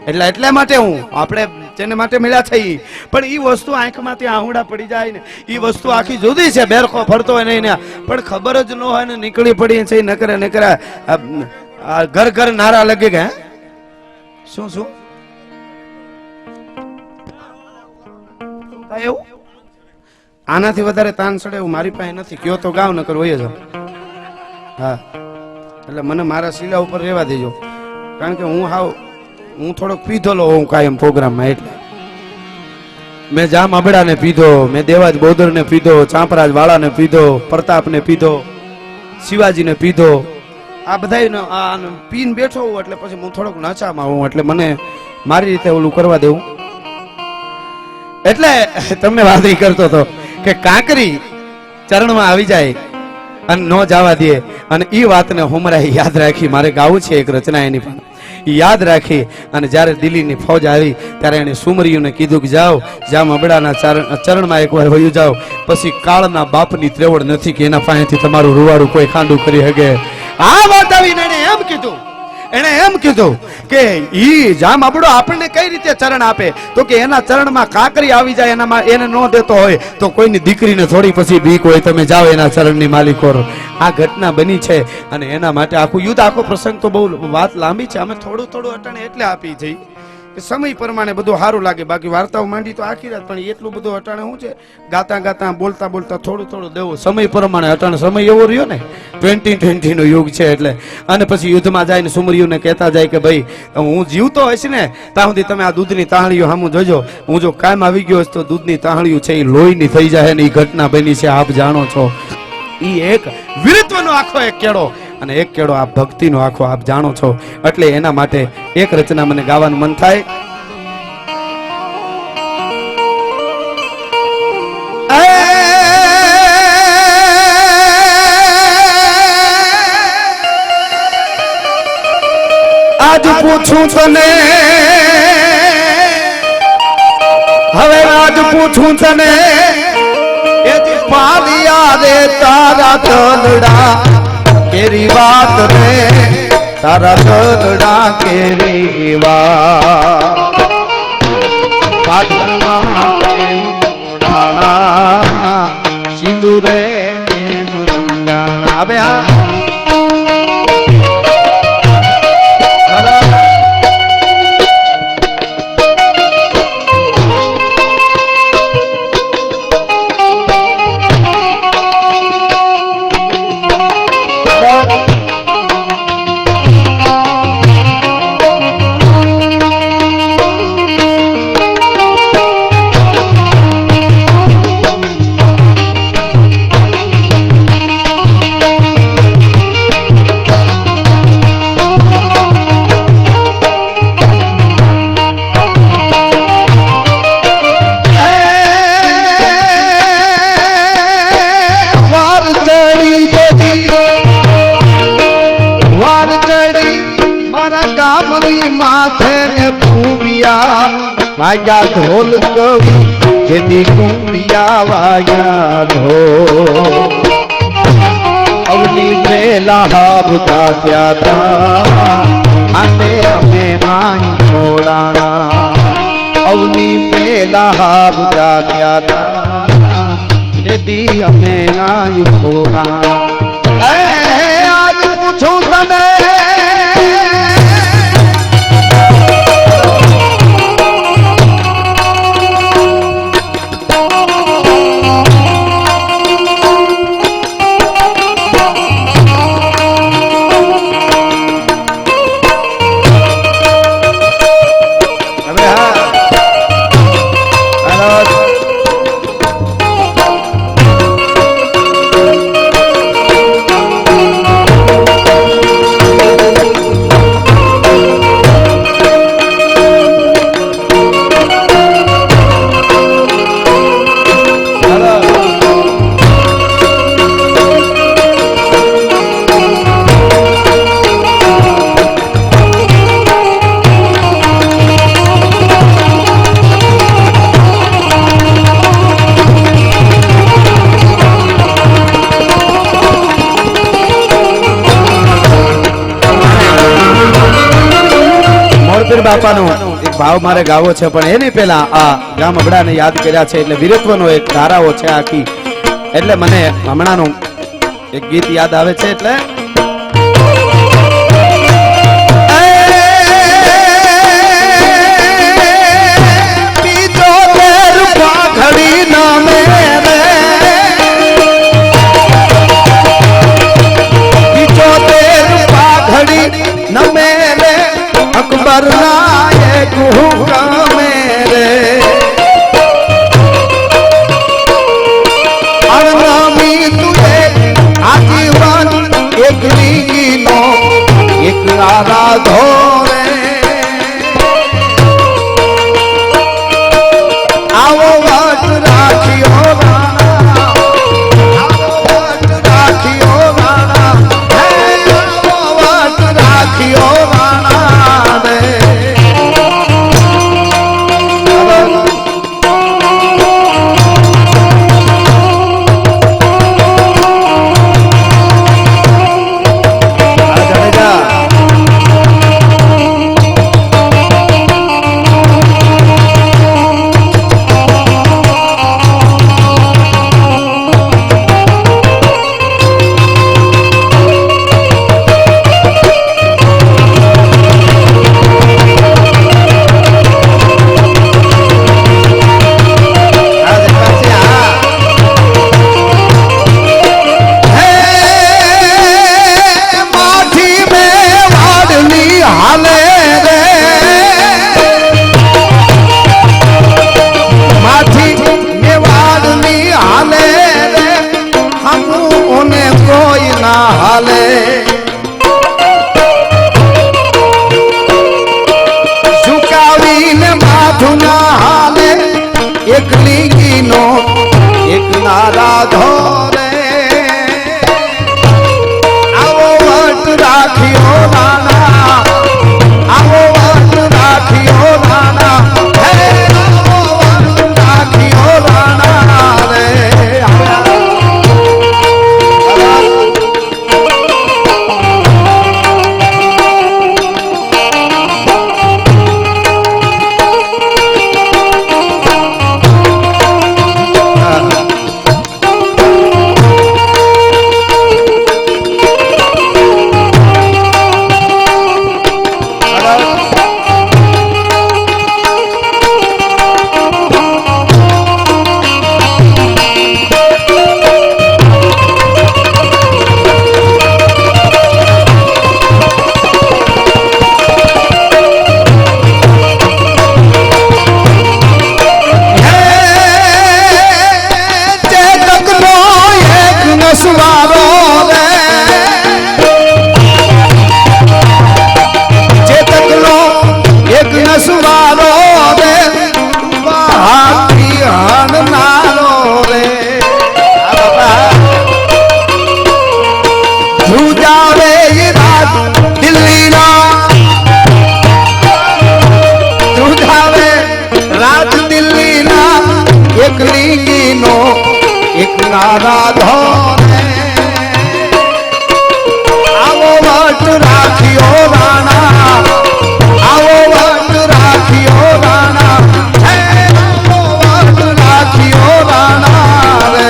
એટલા માટે આપણે જેને માટે મળ્યા થઈ, પણ એ વસ્તુ આંખમાંથી આહુડા પડી જાય ને એ વસ્તુ આખી જુદી છે. બેરખો ફરતો હોય નહીં ને પણ ખબર જ ન હોય ને નીકળી પડી છે નકરે ઘર ઘર નારા લગે કે શું શું એવું આનાથી વધારે તાન ચડે એવું મારી પાસે નથી. કયો તો ગાવ નકર હોય જ. હા, એટલે મને મારા શીલા ઉપર રહેવા દેજો, કારણ કે હું થોડોક પીધોલો હોઉં કાયમ પ્રોગ્રામમાં. એટલે મેં જામ અબડાને પીધો, મેં દેવાજ બોદરને પીધો, ચાંપરાજ વાળાને પીધો, પ્રતાપને પીધો, શિવાજીને પીધો. આ બધા પીને બેઠો હોઉં એટલે પછી હું થોડોક નચામાં હોઉં, એટલે મને મારી રીતે ઓલું કરવા દેવું. એટલે તમે વાત એ કરતો હતો કે કાંકરી ચરણમાં આવી જાય અને ન જવા દે, અને એ વાતને હુમરા યાદ રાખી મારે ગાવું છે એક રચના એની પણ યાદ રાખી. અને જ્યારે દિલ્હીની ફૌજ આવી ત્યારે એને સુમરીઓને કીધું કે જાઓ જામ અબડાના ચરણમાં એકવાર વયું જાઓ, પછી કાળના બાપની ત્રેવડ નથી કે એના પાસેથી તમારું રૂવાડું કોઈ ખાંડું કરી શકે. આ વાત આવીને એને એમ કીધું કે ઈ જામ અબડો આપણને કઈ રીતે ચરણ આપે, તો કે એના ચરણમાં કાંકરી આવી જાય, એનામાં એને ન દેતો હોય તો કોઈની દીકરીને થોડી પછી બીક હોય, તમે જાઓ એના ચરણની માલિકો. આ ઘટના બની છે અને એના માટે આખું યુદ્ધ, આખો પ્રસંગ તો બહુ વાત લાંબી છે. અમે થોડું અટાણે એટલે આપી જઈ કે સમય પ્રમાણે બધું સારું લાગે. બાકી વાર્તાઓ માંડી તો આખી રાત, પણ એટલું બધું અટાણે શું છે ગાતા બોલતા થોડું દેવું સમય પ્રમાણે. અટાણે સમય એવો રહ્યો ને 2020 નો યુગ છે એટલે. અને પછી યુદ્ધમાં જઈને સુમરીઓને કહેતા જાય કે ભાઈ હું જીવતો હશ ને ત્યાં સુધી તમે આ દૂધની તાહળીઓ સામું જોજો, હું જો કાયમ આવી ગયો તો દૂધની તાહળીઓ છે એ લોહીની થઈ જાય ને એ ઘટના બની છે, આપ જાણો છો. એ એક વીરત્વનો આખો એક કેળો અને એક કેળો આ ભક્તિનો આખો આપ જાણો છો. એટલે એના માટે એક રચના મને ગાવાનું મન થાય. આજ પૂછું તને, હવે આજ પૂછું તને, પાલિયા રે તારા ધનડા કેરી વાત રે, તારા ધનડા કેરી વાત. પાટણમાં સિંદુરે હવે વાગ્યા ઢોલ કવિ જેની કુંડિયા વાગ્યા ઢોલ. અવની મેલા હાબતા ત્યાતા અને અમે માઈ છોડાણા. અવની મેલા હાબતા ત્યાતા જેથી અમે માઈ છોડાણા. આજ પૂછું તને રાજપીર બાપાનો એક ભાવ મારે ગાવો છે, પણ એની પહેલા આ ગામ અબડાને યાદ કર્યા છે એટલે વીરત્વનો એક ધારાઓ છે આખી, એટલે મને હમણાંનું એક ગીત યાદ આવે છે. એટલે अकबर नायक हुक्म रे अरनामी तुझे आजीवन एक लीनो एक आराधो रे आओ वट राखियो राणा आओ वट राखियो राणा आओ वट राखियो राणा एक लीनो एक नाराधो रे आओ वट राखियो राणा आओ वट राखियो राणा हे आओ वट राखियो राणा रे एक नाराधो रे आओ वट राखियो राणा आओ वट राखियो राणा हे आओ वट राखियो राणा रे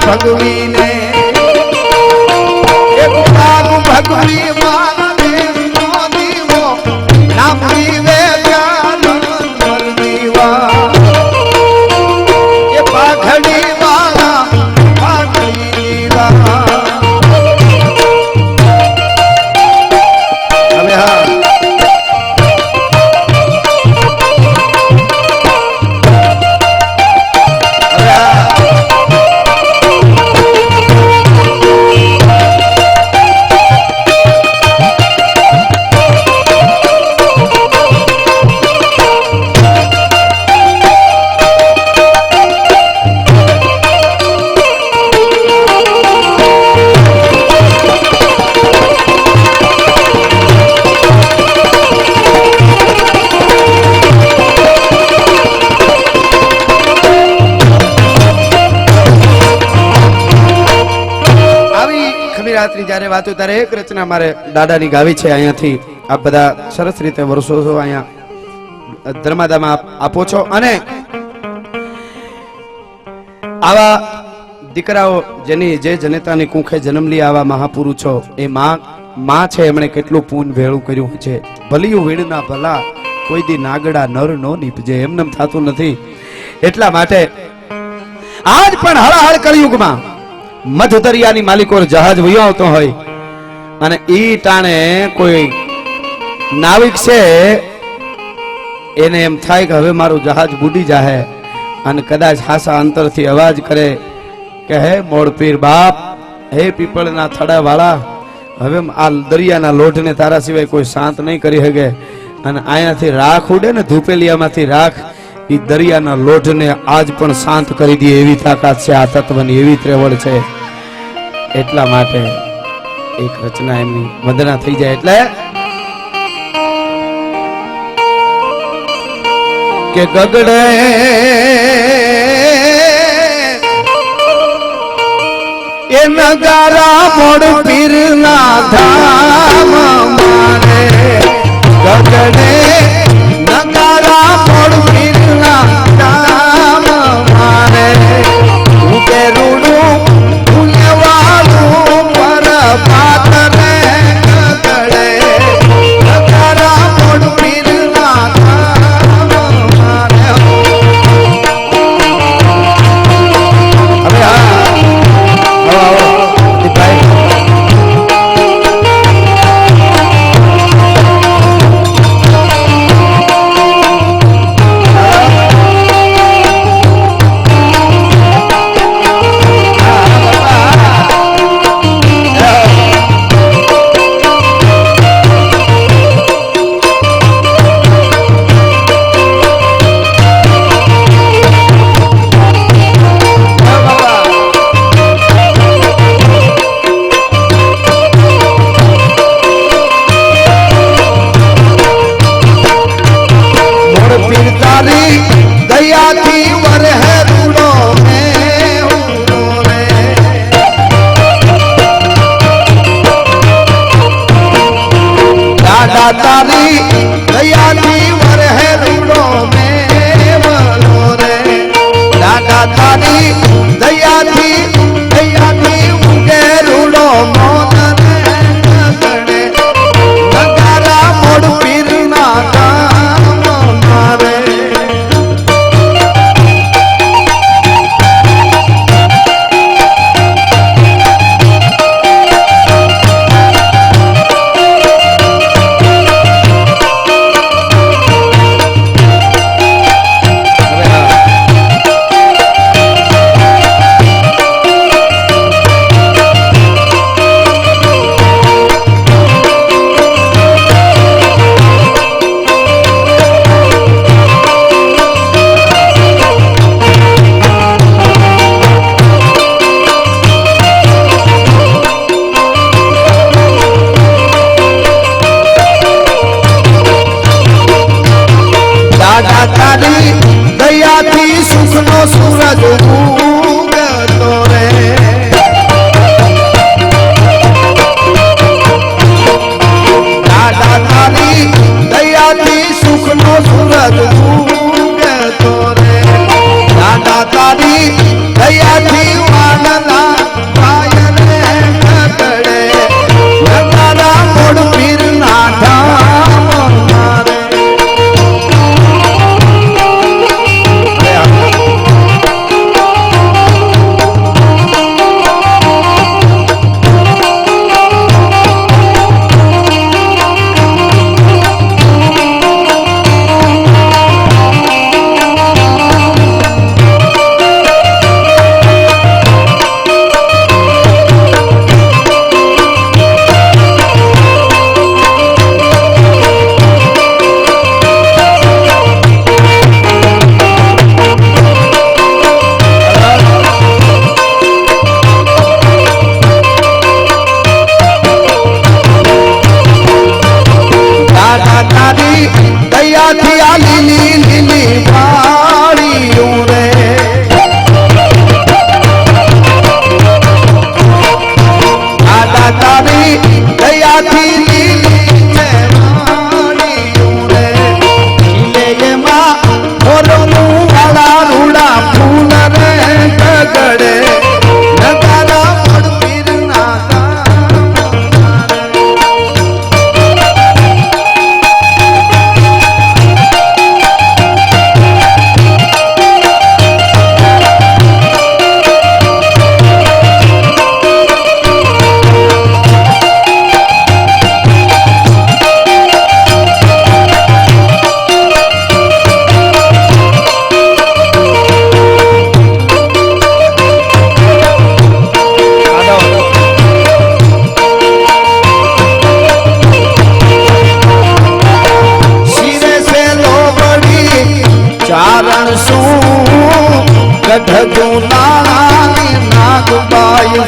ભગવી ને એક ભાગ ભગવી મારા દેવનો દીવો નામ દીવે જ્ઞાન દીવા એ પાઘડી વાળા પાઘડી દીવા હવે હા જયારે વાતો ત્યારે એક રચના મારે દાદાની ગાવી છે અહીંયાથી આપ બધા સરસ રીતે વર્ષો છો અહીંયા ધર્માદામાં આપો છો અને આવા દીકરાઓ જેની જે જનેતાની કુંખે જન્મ લી આવા મહાપુરુષો એ માં છે એમણે કેટલું પૂન ભેળું કર્યું છે ભલિયું વીણના ભલા કોઈ દી નાગડા નર નો નીપજે એમનેમ થતું નથી એટલા માટે આજ પણ હળહળ કળિયુગમાં મધ દરિયાની માલિકો જહાજ વયો આવતો હોય અને ઈ ટાણે કોઈ નાવિક છે એને એમ થાય કે હવે મારું જહાજ બુડી જાહે અને કદાચ હાસા અંતરથી અવાજ કરે કે હે મોડપીર બાપ હે પીપળના થડા વાળા હવે આ દરિયાના લોઢને તારા સિવાય કોઈ શાંત નહીં કરી શકે અને અહીંયાથી રાખ ઉડે ને ધૂપેલિયામાંથી રાખ ઈ દરિયાના લોઢને આજ પણ શાંત કરી દે એવી તાકાત છે આ તત્વની એવી ત્રેવડ છે એટલા માટે એક રચના એમની વંદના થઈ જાય એટલે કે ગગડે એ નગારા મોડ પીરના ધામ મારે ગગડે નગારા મોડ પીરના ધામ મારે ઉગે રૂડું ઉલેવાળું પર પાતરે ગગડે નગારા મોડ પીરના ધામ મારે હવે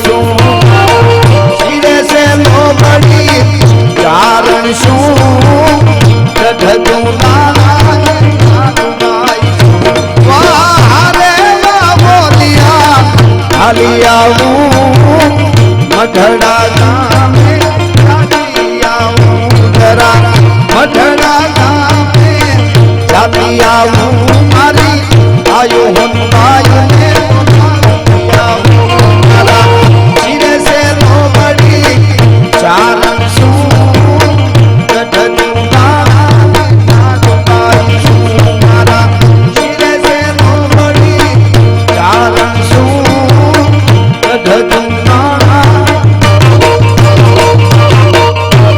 શું શિરે સે લોબડી ચારણ શું ગઢતું હાલી આવું મઢડા ગામે ચાલી આવું જરા મઢડા ગામે ચાલી આવું મારી આયો હંતાય ને શિરે સે લોબડી ચારણ શું ગઢતું મારા શિરે સે લોબડી ચારણ શું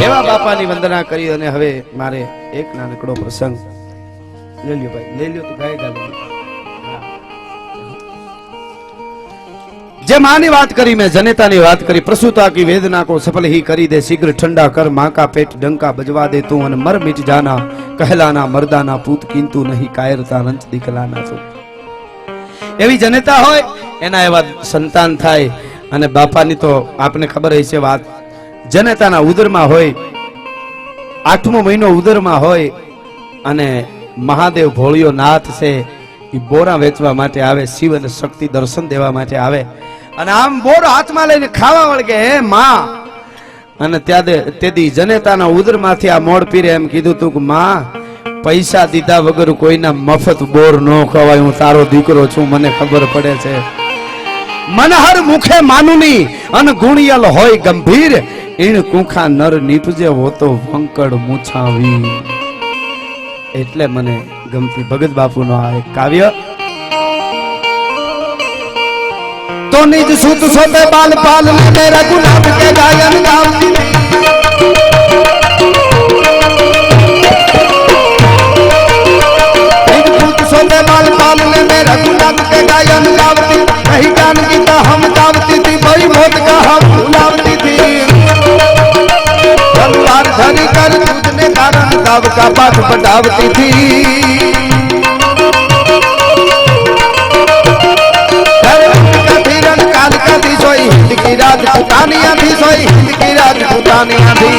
એવા બાપાની વંદના કરી અને હવે મારે એક નાનકડો પ્રસંગ લઈ લ્યો ભાઈ લઈ લ્યો તો ગાય ગાલી જે માની વાત કરી મેં જનેતાની વાત કરી પ્રसूता की वेदना को सफल ही करी दे शीघ्र ठंडा कर माँ का पेट डंका बजवा दे तू अन मर मिट जाना कहलाना मर्दाना पूत किंतु नहीं कायरता रंच दिखलाना तू એવી જનતા હોય એના એવા સંતાન થાય અને બાપાની તો આપને ખબર હશે વાત જનતાના ઉદરમાં હોય 8મો મહિનો ઉદરમાં હોય અને મહાદેવ ભોળિયો નાથ છે એ બોરા વેચવા માટે આવે શિવ અને શક્તિ દર્શન દેવા માટે આવે અને આમ બોરો હાથમાં લઈને ખાવા વળગે હે માં અને તેથી જનતાના ઉદરમાંથી આ મોડ પીરે એમ કીધું તું કે માં પૈસા દીધા વગર કોઈના મફત બોર ન ખવાય હું તારો દીકરો છું મને ખબર પડે છે મનહર મુખે માનુની અન ગુણિયલ હોય ગંભીર ઈણ કુખા નર નીપજે હોતો વંકડ મૂછાવી એટલે મને ગમતી ભગત બાપુનો આ એક કાવ્ય તો નિજ સુત સોતે બાલ પાલ ને રઘુનાથ કે ગાયન ગાવતી बाल पाल में मैं रघुनाथ के गायन गावती कही जानकी तो हम गावती थी बड़ी मौत का हम भुलावती थी तलवार धरी कर तुझने कारण गाव का पाठ बढ़ावती थी काल का थी सोई हिंद की राजपुतानिया थी सोई हिंद की राजपुतानिया थी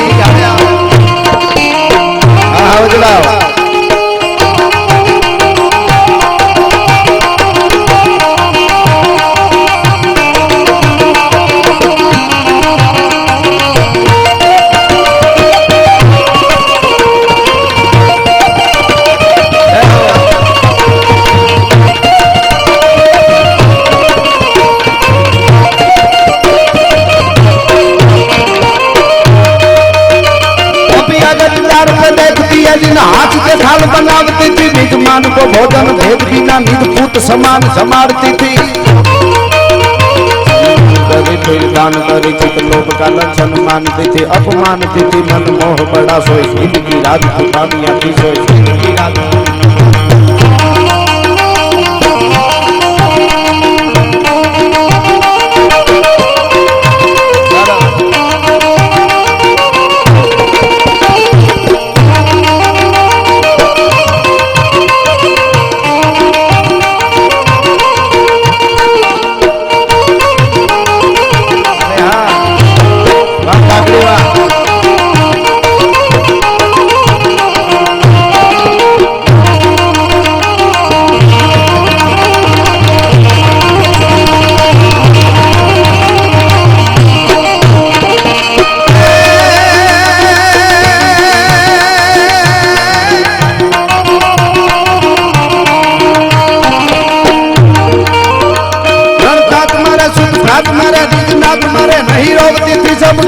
हाथ के थाल बनावती थी मेजमान को भोजन भेद बिना निज पूत समान संभालती थी फिर दान करी थी तो लोग का लक्षण मानती थी अपमानती थी मन मोह बड़ा सोई हिंद की राजपुतानिया थी सोई हिंद की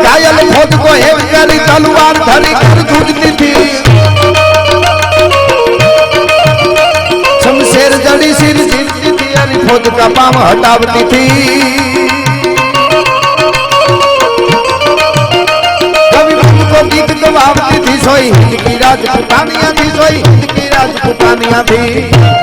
घायल खोद को हेव करी तलवार धरी कर जूझती थी शमशेर जड़ी सिर जीतती थी अरे खोद का पांव हटावती थी कभी खुद को गीत गवावती थी सोई हिंद की राजपुतानिया थी सोई हिंद की राजपुतानिया थी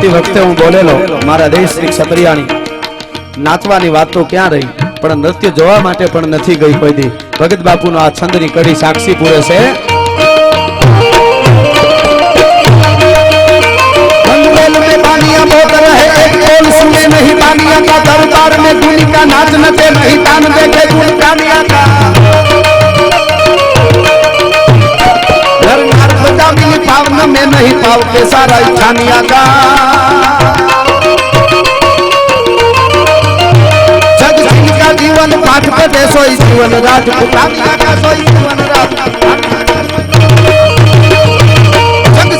જતી વખતે હું બોલેલો મારા દેશની ક્ષત્રિયાણી નાચવાની વાત તો ક્યાં રહી, પણ નૃત્ય જોવા માટે પણ નથી ગઈ કોઈ દી. ભગત બાપુનો આ છંદની કડી સાક્ષી પૂરે છે. नहीं बानिया का दरबार में गुनी का नाच नचे नहीं तान देखे गुन कानिया का घर नार बजावी पावन में नहीं पाव के सारा खानिया का जग सिंह का जीवन पाठ पे दे सोई जीवन राजपूत का सोई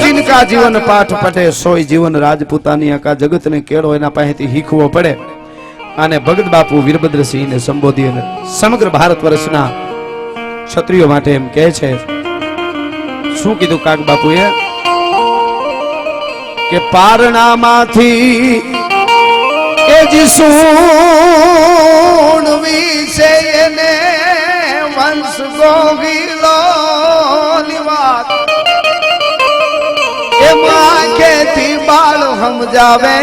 जीवन का जीवन पाठ पटे सोई जीवन राजपूतानी का जगत ने केड़ो एना पासेथी हीखવો પડે. અને ભગત બાપુ વીરભદ્રસિંહ ને સંબોધી અને સમગ્ર ભારત વર્ષના ક્ષત્રિયો માટે એમ કહે છે. શું કીધું કાક બાપુએ કે પારણામાંથી એ જી સુણવી છે એને વંશ ગોગીલો નિવાત खेती बाल हम जावे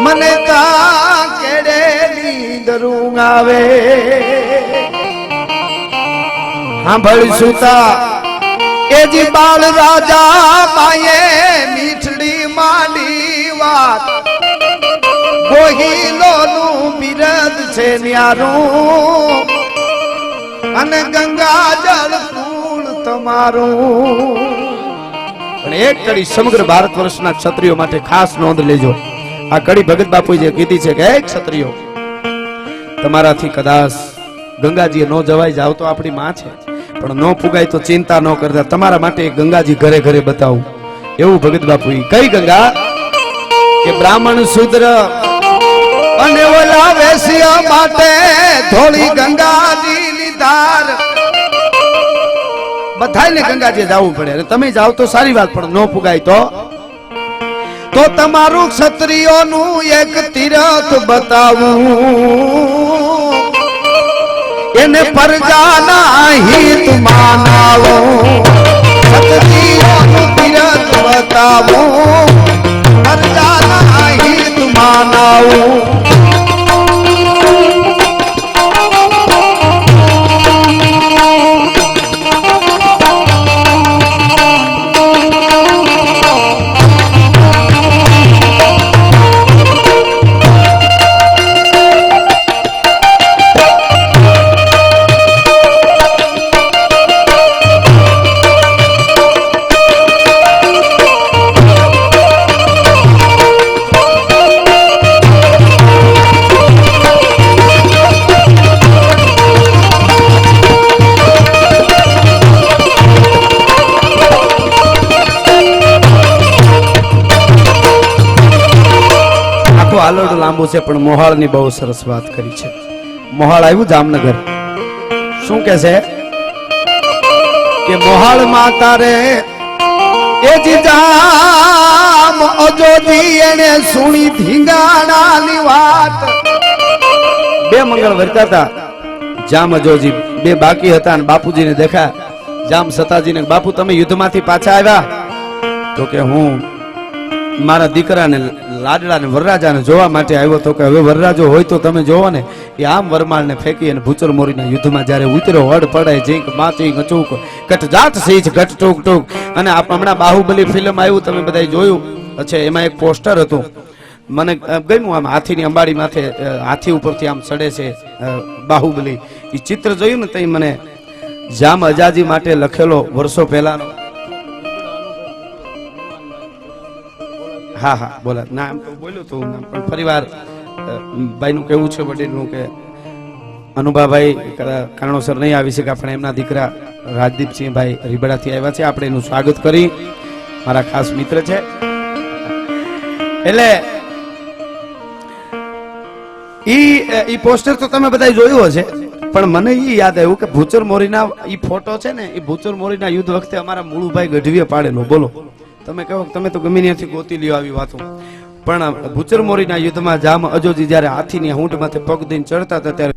मने ता केड़े नींदरूं आवे हाँ भली सुता ए जी बाल राजा माये मीठड़ी माली વાત ગોહિલોનું બિરદ છે ન્યારું અને ગંગા જળ કુળ તમારું. એક કડી સમગ્ર ભારત વર્ષના ક્ષત્રિયો માટે ખાસ નોંધ લેજો. આ કડી ભગત બાપુએ જે કીધી છે કે એક ક્ષત્રિયો તમારાથી કદાચ ગંગાજીએ નો જવાય જાવ તો આપણી માં છે, પણ નો પુગાય તો ચિંતા ન કરતા. તમારા માટે ગંગાજી ઘરે ઘરે બતાવું એવું ભગત બાપુએ. કઈ ગંગા કે બ્રાહ્મણ શૂદ્ર અને ઓલા વેશ્ય માટે થોડી ગંગાજીની ધાર બધાને ગંગાજી જવું પડે. અને તમે જાવ તો સારી વાત, પણ ન પુગાય તો તમારું ક્ષત્રિયોનું એક તીરથ બતાવું એને પ્રજાના હિત માનાવો. ક્ષત્રિયોનું તીરથ બતાવું પ્રજાના હિત માનાવું. આલોડ લાંબુ છે, પણ મોહાળની બહુ સરસ વાત કરી છે. મોહાળ આવ્યું જામનગર. શું કે છે કે મોહાળ માં તારે એ જી જામ અજોજી એને સુણી ધીંગાણાની વાત. બે મંગળ વર્તા હતા જામ અજોજી, બે બાકી હતા અને બાપુજીને દેખા. જામ સતાજીને બાપુ તમે યુદ્ધમાંથી પાછા આવ્યા? તો કે હું મારા દીકરાને લાડલાને વરરાજાને જોવા માટે આવ્યો. તો કે હવે વરરાજો હોય તો તમે જોવો ને. એ આમ વરમાળને ફેંકી અને ભૂચર મોરીના યુદ્ધમાં જ્યારે ઉતર્યો વડ પડાય જીંક માચી ગચુક કટ જાટ સીજ ઘટ ટૂક ટૂક. અને હમણાં બાહુબલી ફિલ્મ આવ્યું, તમે બધા જોયું. અચ્છા, એમાં એક પોસ્ટર હતું, મને ગમ્યું. આમ હાથીની અંબાડી માથે હાથી ઉપરથી આમ ચડે છે બાહુબલી. એ ચિત્ર જોયું ને તઈ મને જામ અજાજી માટે લખેલો વર્ષો પહેલાનો. હા હા બોલા ના એમ તો બોલ્યું તું, પણ ફરીવાર ભાઈનું કેવું છે વડીલનું કે અનુભાભાઈ કારણોસર નહીં આવી શકે, આપણે એમના દીકરા રાજદીપસિંહભાઈ રીબડાથી આવ્યા છે. આપણે એનું સ્વાગત કરી, મારા ખાસ મિત્ર છે. એટલે ઈ પોસ્ટર તો તમે બધા જોયું હશે, પણ મને ઈ યાદ આવ્યું કે ભૂચર મોરીના ઈ ફોટો છે ને, એ ભૂચર મોરીના યુદ્ધ વખતે અમારા મુળુભાઈ ગઢવીએ પાડેલો. બોલો, તમે કહો તમે તો ગમે ત્યાંથી ગોતી લ્યો આવી વાતો, પણ ભૂચર મોરીના યુદ્ધમાં જામ અજોજી જયારે હાથીની હૂંટ માથે પગ દઈને ચડતા હતા ત્યારે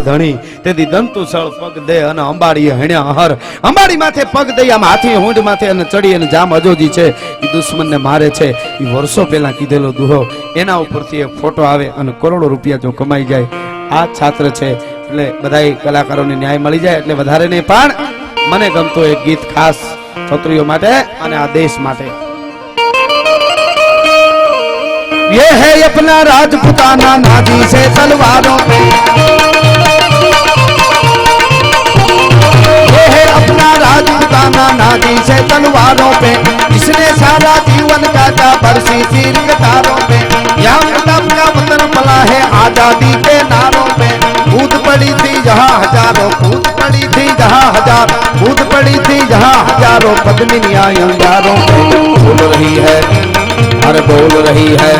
ધણી તેથી દંતુસળ પગ દે અને અંબાડીએ હણ્યા હર અંબાડી માથે પગ દઈ આમ હાથી હોંડ માથે અને ચડી અને જામ અજોજી છે એ દુશ્મનને મારે છે એ વર્ષો પહેલા કીધેલો દુહો એના ઉપરથી એક ફોટો આવે અને કરોડો રૂપિયા જો કમાઈ જાય આ છાત્ર છે એટલે બધાય કલાકારોને ન્યાય મળી જાય એટલે વધારે નહીં પણ મને ગમતો એક ગીત ખાસ છોકરીઓ માટે અને આ દેશ માટે ये है अपना राजपुताना नादी से तलवारों पे ये है अपना राजपुताना नादी से तलवारों पे जिसने सारा जीवन काटा बरसी तीर कतारों पे यहाँ प्रताप का वतन पला है आजादी के नारों पे कूद पड़ी थी जहाँ हजारों कूद पड़ी थी जहाँ हजार कूद पड़ी थी जहाँ हजारों पद्मिनियां अंगारों पे बोल रही है अरे बोल रही है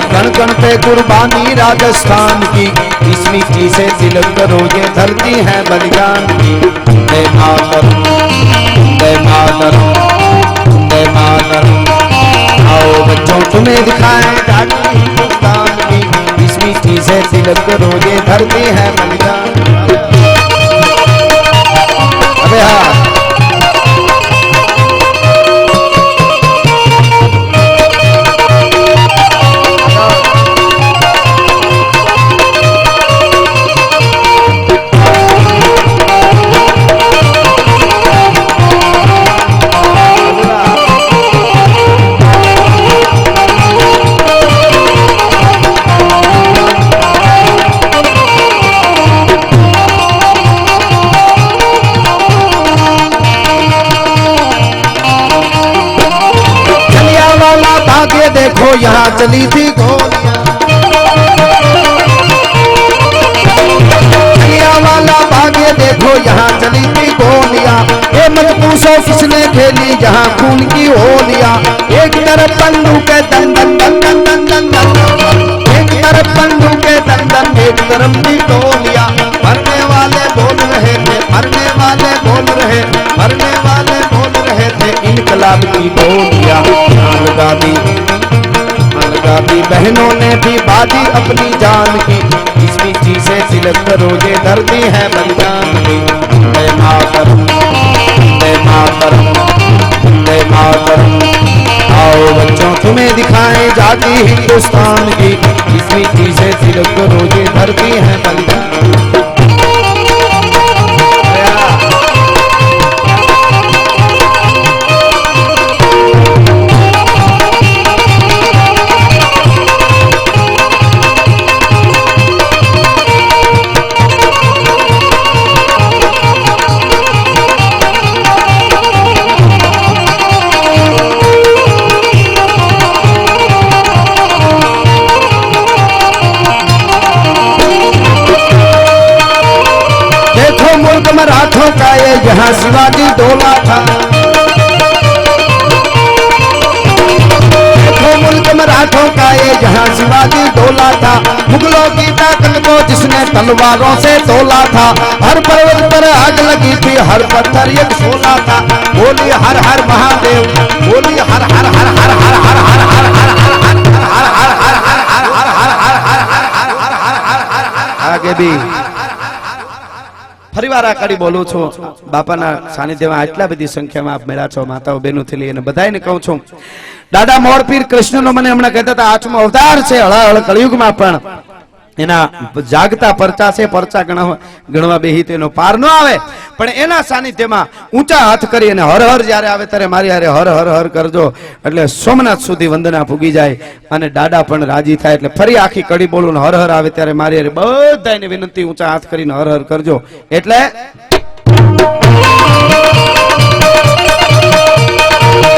कण कण पे कुर्बानी राजस्थान की इस मिट्टी से तिलक करो ये धरती है बलिदान की जय मातरम जय मातरम जय मातरम आओ बच्चों तुम्हें दिखाएं जाति हिंदुस्तान की इस मिट्टी से तिलक करो ये धरती है बलिदान अबे हाँ देखो यहाँ चली थी गोलियां वाला भाग्य देखो यहाँ चली थी गोलियां ये मत पूछो किसने खेली जहाँ खून की होलियां एक तरफ बंदूक के दन दन दन दन दन दन दन एक तरफ बंदूक के दन दन एक तरफ की गोलियां मरने वाले बोल रहे थे मरने वाले बोल रहे मरने वाले बोल रहे थे इनकलाब की गोलियां गादी बहनों ने भी बाजी अपनी जान की इस मिट्टी से तिलक करो ये धरती है बलिदान की जय मातरम जय मातरम जय मातरम आओ बच्चों तुम्हें दिखाएं जाति हिंदुस्तान की इस मिट्टी से तिलक करो ये धरती है बलिदान मराठों का ये यहाँ शिवाजी डोला था देखो मुल्क मराठों का ये यहाँ शिवाजी डोला था मुगलों की ताकत को जिसने तलवारों से तोला था हर पर्वत पर आग लगी थी हर पत्थर एक सोला था बोली हर हर महादेव बोली हर हर हर हर हर हर हर हर हर आगे भी ફરીવાર આ કડી બોલું છું બાપાના સાનિધ્યમાં આટલા બધી સંખ્યામાં આપ મેળા છો માતાઓ બહેનો થી લઈને બધાને કહું છું દાદા મોરપીર કૃષ્ણનો મને હમણાં કહેતા હતા આઠમો અવતાર છે હળહળ કળિયુગમાં પણ એના જાગતા પરચા છે પરચા ગણવા બેહી તેનો પાર ન આવે પણ એના સાનિધ્યમાં ઊંચા હાથ કરી અને હર હર જ્યારે આવે ત્યારે મારી હારે હર હર હર કરજો એટલે સોમનાથ સુધી વંદના પૂગી જાય અને દાદા પણ રાજી થાય એટલે ફરી આખી કડી બોલું હર હર આવે ત્યારે મારી હારે બધાને વિનંતી ઊંચા હાથ કરીને હર હર કરજો એટલે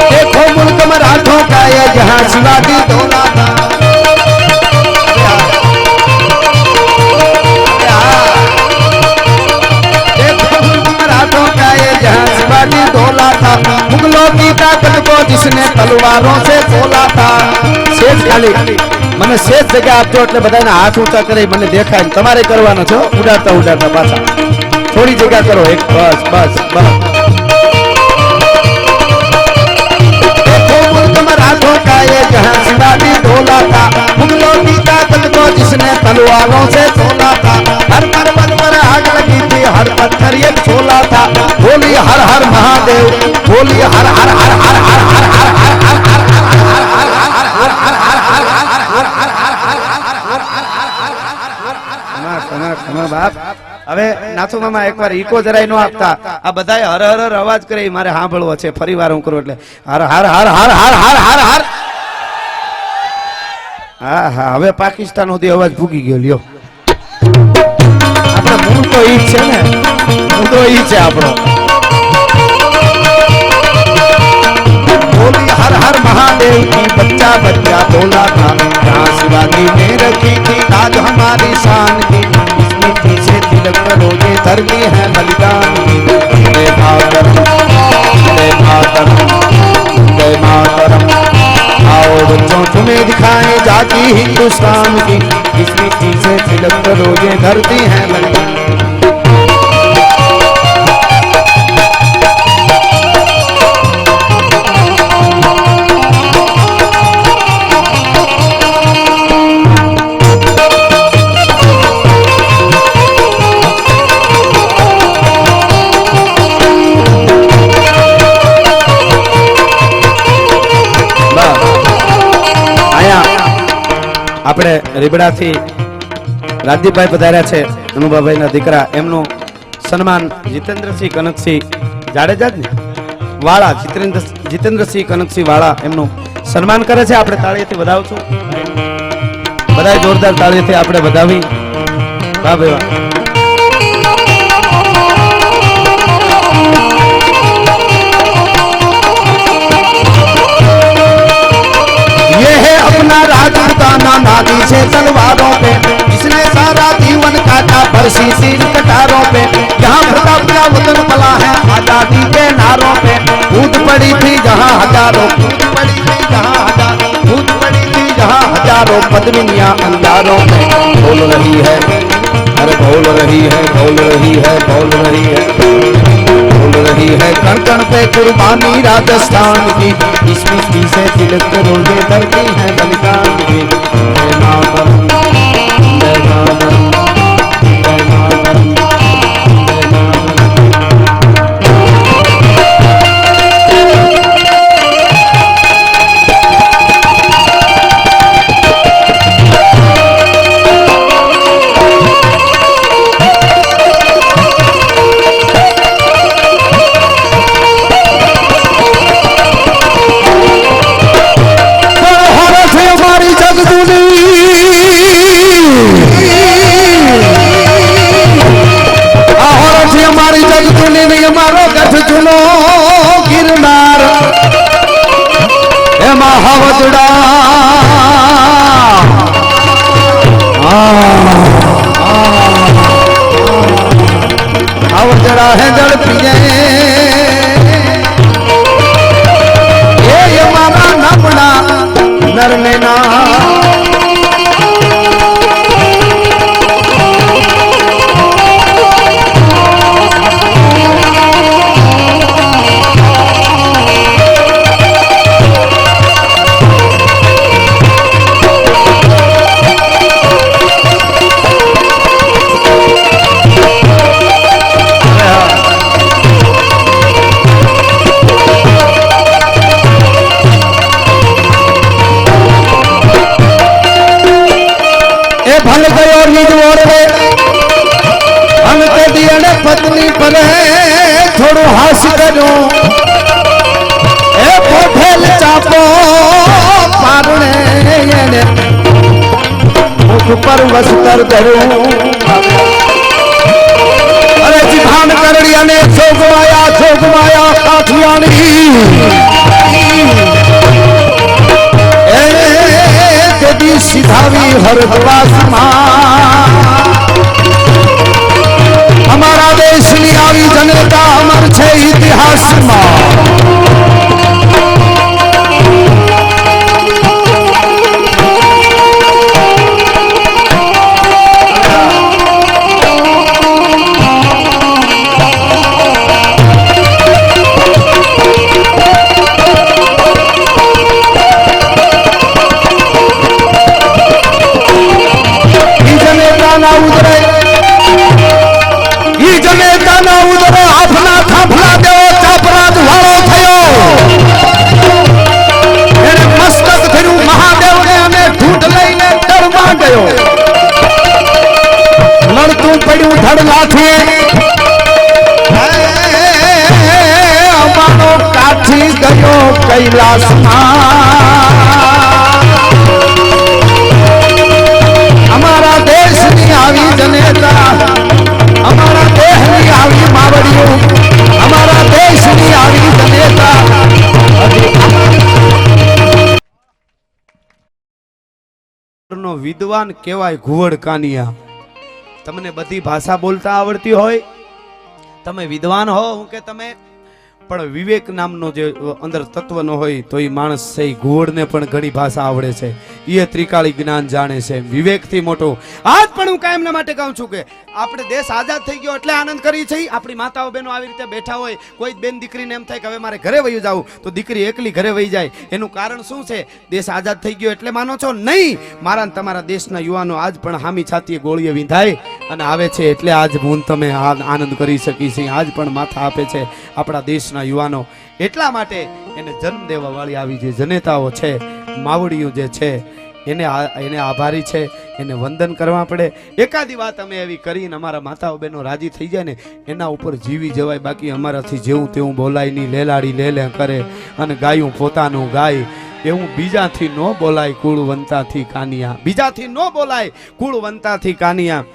देखो मुल्क मराठों का ये जहाँ शिवाजी डोला था मुगलों की ताकत को जिसने तलवारों से तोला था शेष खाली મને શેષ જગ્યા આપજો એટલે બધાને હાથ ઊંચા કરી મને દેખાય તમારે કરવાનો છો ઉડાડતા ઉડાડતા પાછા થોડી જગ્યા કરો એક બસ બસ બસ मराठों का ये जहाँ शिवाजी डोला था मुगलों की ताकत को जिसने तलवारों से तोला था बोली हर हर हर हर हर हर हर बाप હવે નાથુ મામા એકવાર ઈકો જરાય નો આપતા આ બધાય હર હર અવાજ કરે મારે સાંભળવો છે ફરી વાર હું કરું એટલે હર હર હર હર હર હર હર હર હા હા હવે પાકિસ્તાન સુધી અવાજ ભૂગી ગયો લ્યો આપણે મૂળ તો ઈ છે ને મૂળ તો ઈ છે આપણો बोली हर हर महादेव की बच्चा बच्चा बोला था जहाँ शिवाजी ने रखी थी आज हमारी शान की इसमें पीछे तिलक करोगे धरती है बलिदान की जय मातरम जय मातरम जय मातरम आओ बच्चों तुम्हें दिखाएं जाति हिंदुस्तान की इसमें पीछे तिलक करोगे धरती है बलिदान આપણે રીબડાથી રાજદીપભાઈ પધાર્યા છે અનુભાભાઈના દીકરા એમનું સન્માન જીતેન્દ્રસિંહ કનકસિંહ જાડેજા જ ને વાળા જીતેન્દ્રસિંહ કનકસિંહ વાળા એમનું સન્માન કરે છે આપણે તાળીથી વધાવશું બધા જોરદાર તાળીથી આપણે વધાવી વાહ ભાઈ વાહ अपना राजपूताना नादी से तलवारों पे जिसने सारा जीवन काटा बरसी सिर कटारों पे यहाँ प्रताप का वतन पला है आजादी के नारों पे कूद पड़ी थी जहाँ हजारों कूद पड़ी थी जहाँ हजारों कूद पड़ी थी जहाँ हजारों पद्मिनियाँ अंगारों में बोल रही है अरे बोल रही है बोल रही है बोल रही है बोल रही है कण कण पे कुर्बानी राजस्थान की इस मिट्टी से तिलक करोगे धरती है बलिदान की जय मातरम जय मातरम जय मातरम जरा है जड़ पिए ये माना नपना नर लेना भल गयो निज मोरे हम के दियने पत्नी पर थोड़ो हास करो ए पोठेल चापो पारणे येने मुख पर वस्तर धरो अरे जिभान करड़िया ने जोगवाया काठियानी दी सिधावी हरद्वास हमारा देश नी आवी जनता अमर छे इतिहास में ઉદરે આપના થાફલા દેવો ચાપરાજ વાળો થયો પડ્યું ધડલાથી અમારો કાઠી ગયો કૈલાસમાં અમારા દેશની આવી જનેતા અમારા દેશની આવી માવડીઓ અમારા દેશની આવી જનેતા નો વિદ્વાન કહેવાય ઘુવડ કાનિયા. તમને બધી ભાષા બોલતા આવડતી હોય, તમે વિદ્વાન હો હું કે તમે, પણ વિવેક નામનો જે અંદર તત્વનો હોય તો એ માણસ છે ઘુવડને પણ ઘણી ભાષા આવડે છે, એ ત્રિકાળી જ્ઞાન જાણે છે વિવેકથી મોટો. આજ પણ હું કાયમના માટે કહું છું કે આપણે દેશ આઝાદ થઈ ગયો એટલે આનંદ કરી છે. આપણી માતાઓ બહેનો આવી રીતે બેઠા હોય, કોઈ બેન દીકરીને એમ થાય કે હવે મારે ઘરે વયું જાવું તો દીકરી એકલી ઘરે વહી જાય. એનું કારણ શું છે? દેશ આઝાદ થઈ ગયો એટલે માનો છો? નહીં. મારા તમારા દેશના યુવાનો આજ પણ હામી છાતીએ ગોળીએ વિંધાય અને આવે છે એટલે આજ હું તમે આનંદ કરી શકી છે. આજ પણ માથા આપે છે આપણા દેશના યુવાનો. એટલા માટે એને જન્મ દેવા વાળી આવી જે જનેતાઓ છે, માવડીઓ જે છે, એને આભારી છે, એને વંદન કરવા પડે. એકાદી વાત અમે એવી કરીને અમારા માતાઓ બહેનો રાજી થઈ જાય ને એના ઉપર જીવી જવાય. બાકી અમારાથી જેવું તેવું બોલાય નહીં, લેલાડી લેલે કરે અને ગાયું પોતાનું ગાય એવું બીજાથી ન બોલાય. કુળવંતાથી કાનિયા, બીજાથી ન બોલાય કુળવંતાથી કાનિયા.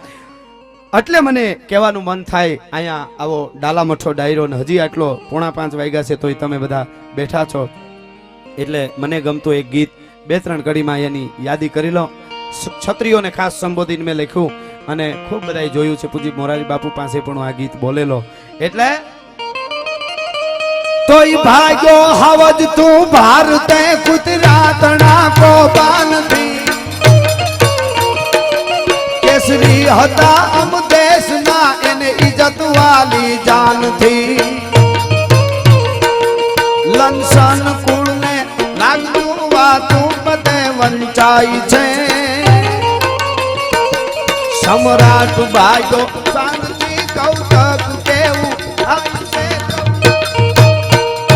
એટલે મને કહેવાનું મન થાય અહીંયા આવો ડાલા મઠો ડાયરો ને હજી આટલો 4:45 વાગ્યા છે તોય તમે બધા બેઠા છો. એટલે મને ગમતું એક ગીત 2-3 કડીમાં એની યાદી કરી લો. ક્ષત્રિયોને ખાસ સંબોધીને મેં લખ્યું અને ખૂબ બધાએ જોયું છે. પૂજી મોરારી બાપુ પાસે પણ આ ગીત બોલેલો. એટલે તોય ભાગ્યો હવજ તું ભારતે ગુજરાતના કોબાનથી કેસરી હતા અમ દેશના એને ઇજ્જત વાલી જાનથી લંસન કુળને લાગ્યું વાતું બધે વંચાઈ છે સમ્રાટ ભાગ્યો શાંતિ કૌતક કેવું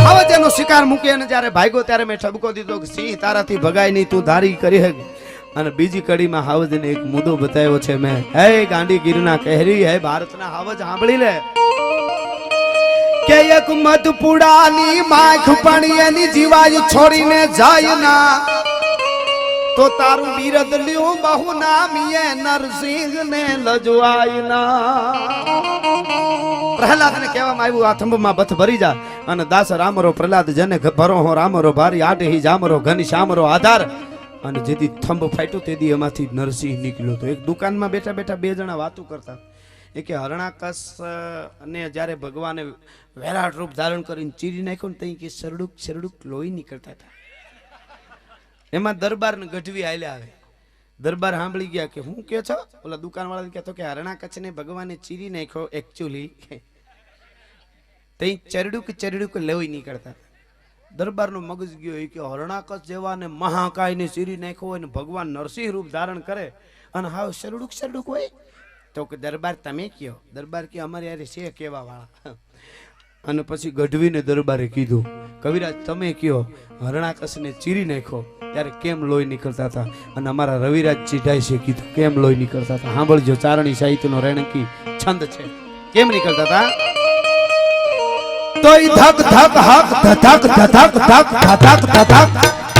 હવે જેનો શિકાર મૂકે અને જ્યારે ભાગ્યો ત્યારે મેં ઠબકો દીધો કે સિંહ તારાથી ભગાય નહીં, તું ધારી કરી હે. અને બીજી કડીમાં હાવજને એક મુદ્દો બતાવ્યો છે મેં. હે ગાંડી ગીરના કહેરી, હે ભારતના હાવજ સાંભળી લે કે એક મધપુડાની માખ પણ એની જીવાય છોડીને જાય ના તો તારું બિરદ લ્યું બહુ નામીએ નરસિંહ ને લજવાય ના. પ્રહલાદને કહેવામાં આવ્યું આ થંભમાં બથ ભરી જા અને દાસ રામરો પ્રહલાદ જને ભરો હો રામરો ભારી આટહી જામરો ઘન શ્યામરો આધાર. અને જેથી થંભ ફાટ્યું તેથી એમાંથી નરસિંહ નીકળ્યો તો એક દુકાનમાં બેઠા બેઠા 2 જણા વાતું કરતા. એ કે હરણાકસ અને જ્યારે ભગવાને વિરાટ રૂપ ધારણ કરીને ચીરી નાખ્યો ને તઈ કે સરડુક સરડુક લોહી નીકળતા હતા. એમાં દરબાર ને ગઢવી આલ્યા આવે. દરબાર સાંભળી ગયા કે હું કે છો? ઓલા દુકાનવાળા કહેતો કે હરણાકચ્છ ને ભગવાને ચીરી નાખ્યો એકચ્યુઅલી તઈ ચરડુક ચરડુક લોહી નીકળતા. દરબારનો મગજ ગયો એ કે હરણાકચ્છ જેવા ને મહાકાય ને ચીરી નાખ્યો હોય ને ભગવાન નરસિંહ રૂપ ધારણ કરે અને હાવ સરડુક સરડુક હોય તો કે દરબાર તમે કયો? દરબાર કે અમારે યાર છે કેવા વાળા. અને પછી ગઢવીને દરબારે કીધું કવિરાજ તમે કયો હરણાકચ્છ ને ચીરી નાખ્યો ત્યારે કેમ લોહી નીકળતા હતા? અને અમારા રવિરાજ ચીઢાઈ છે કીધું કેમ લોહી નીકળતા હતા. સાંભળજો, ચારણી સાહિત્યનો રેણકી છંદ છે. કેમ નીકળતા હતા? તોય ધક ધક હક ધધક ધધક ધક ધધક ધધક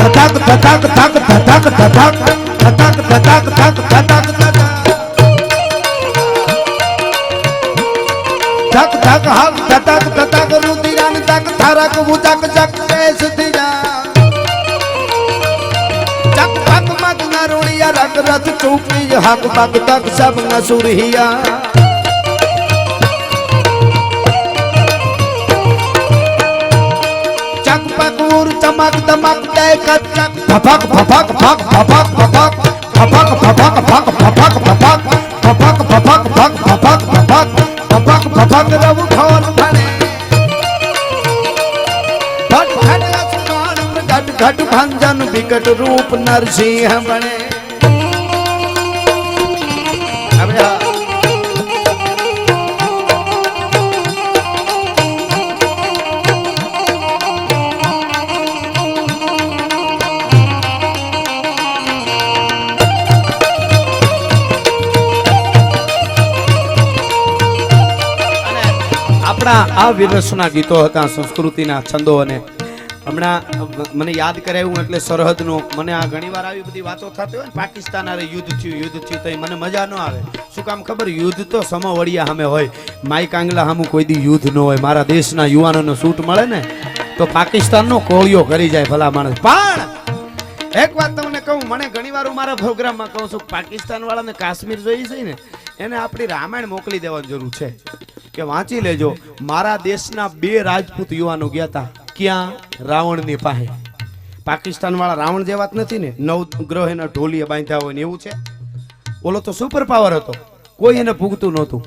ધધક ધધક ધક ધધક ધધક ધધક ધધક ધક ધધક ધક ધક ધક હક ધધક ધધક રુધિરાન ધક ધરક મુજક જક કેસ દિયા જક ભક મગ નરુણિયા રક રથ ચૂપી હક ભક ધક સબ નસુરિયા ચમક દમક દે કચક ભભક ભભક ભક ભભક ભભક ભભક ભભક ભક ભભક ભભક ભભક ભભક ભક ભભક ભભક ભભક ભભક રવ ખોન ભણે ભટ ભટ અસમાન ઘટ ઘટ ભંજન વિકટ રૂપ નરસિંહ બણે. આપણા આ વીરરસના ગીતો હતા, સંસ્કૃતિના છંદો. અને હમણાં મને યાદ કરાવ્યું એટલે સરહદનું મને આ ઘણીવાર આવી બધી વાતો થતી હોય ને, પાકિસ્તાન આરે યુદ્ધ થયું તો મને મજા ન આવે. શું કામ ખબર? યુદ્ધ તો સમવડિયા સામે હોય, માઈ કાંગલા સામું કોઈ દી યુદ્ધ ન હોય. મારા દેશના યુવાનોનો સૂટ મળે ને તો પાકિસ્તાનનો કોળિયો કરી જાય ભલા માણસ. પણ એક વાત તમને કહું, મને ઘણીવાર હું મારા પ્રોગ્રામમાં કહું છું, પાકિસ્તાન વાળાને કાશ્મીર જોઈ છે ને એને આપણી રામાયણ મોકલી દેવાની જરૂર છે કે વાંચી લેજો. મારા દેશના 2 રાજપૂત યુવાનો ગયા હતા ક્યાં? રાવણની પાસે. પાકિસ્તાન વાળા રાવણ જેવા જ નથી ને, 9 ગ્રહ એના ઢોલીએ બાંધ્યા હોય ને એવું છે. ઓલો તો સુપર પાવર હતો, કોઈ એને ભૂગતું નહોતું.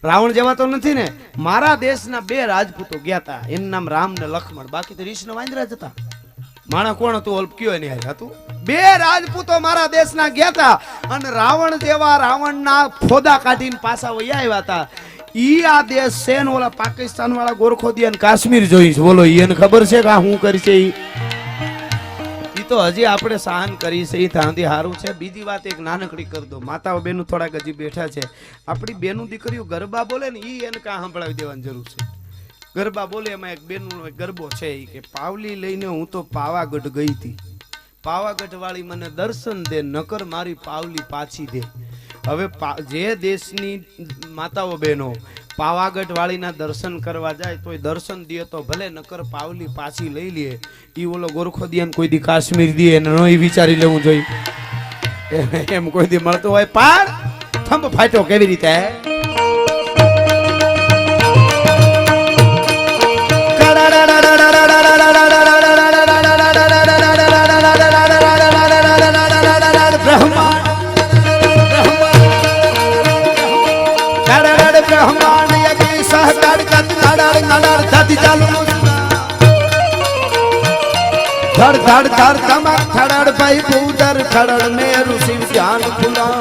રાવણ જેવા તો નથી ને. મારા દેશના 2 રાજપૂતો ગયા હતા, એનું નામ રામ ને લક્ષ્મણ, બાકી તો રીછ ને વાંદરા જ હતા. માણા કોણ હતું? ઓલ કયો એની હારે હતું. 2 રાજપૂતો મારા દેશના ગયા હતા અને રાવણ જેવા રાવણના ફોદા કાઢીને પાછા વયા આવ્યા હતા. ઈ આ દેશ છે ને ઓલા પાકિસ્તાન વાળા ગોરખોદી અને કાશ્મીર જોઈશ. બોલો એને ખબર છે કે આ શું કરશે? ઈ તો હજી આપણે સહન કરી છે, ઈ તાંધી હારું છે. બીજી વાત એક નાનકડી કરી દો. માતાઓ બેનું થોડાક હજી બેઠા છે. આપણી બેનું દીકરીઓ ગરબા બોલે ને ઈ એને કાં સંભળાવી દેવાની જરૂર છે. ગરબા બોલે એમાં એક બેનનો ગરબો છે ઈ કે પાવલી લઈને હું તો પાવાગઢ ગઈ હતી, પાવાગઢ વાળી મને દર્શન દે, નકર મારી પાવલી પાછી દે. હવે જે દેશની માતાઓ બહેનો પાવાગઢ વાળીના દર્શન કરવા જાય તોય દર્શન દે તો ભલે, નકર પાવલી પાછી લઈ લે. ઈ ઓલો ગોરખોદિયાને કોઈ દી કાશ્મીર દે એને નો વિચારી લેવું જોઈએ. એમ કોઈ દી મળતો હોય પણ થંભ ફાટ્યો કેવી રીતે? ધડ ધડ ધડ કમર ખડડ ભાઈ પૂદર ખડડ મેરુ શિવ ધ્યાન ખુલા.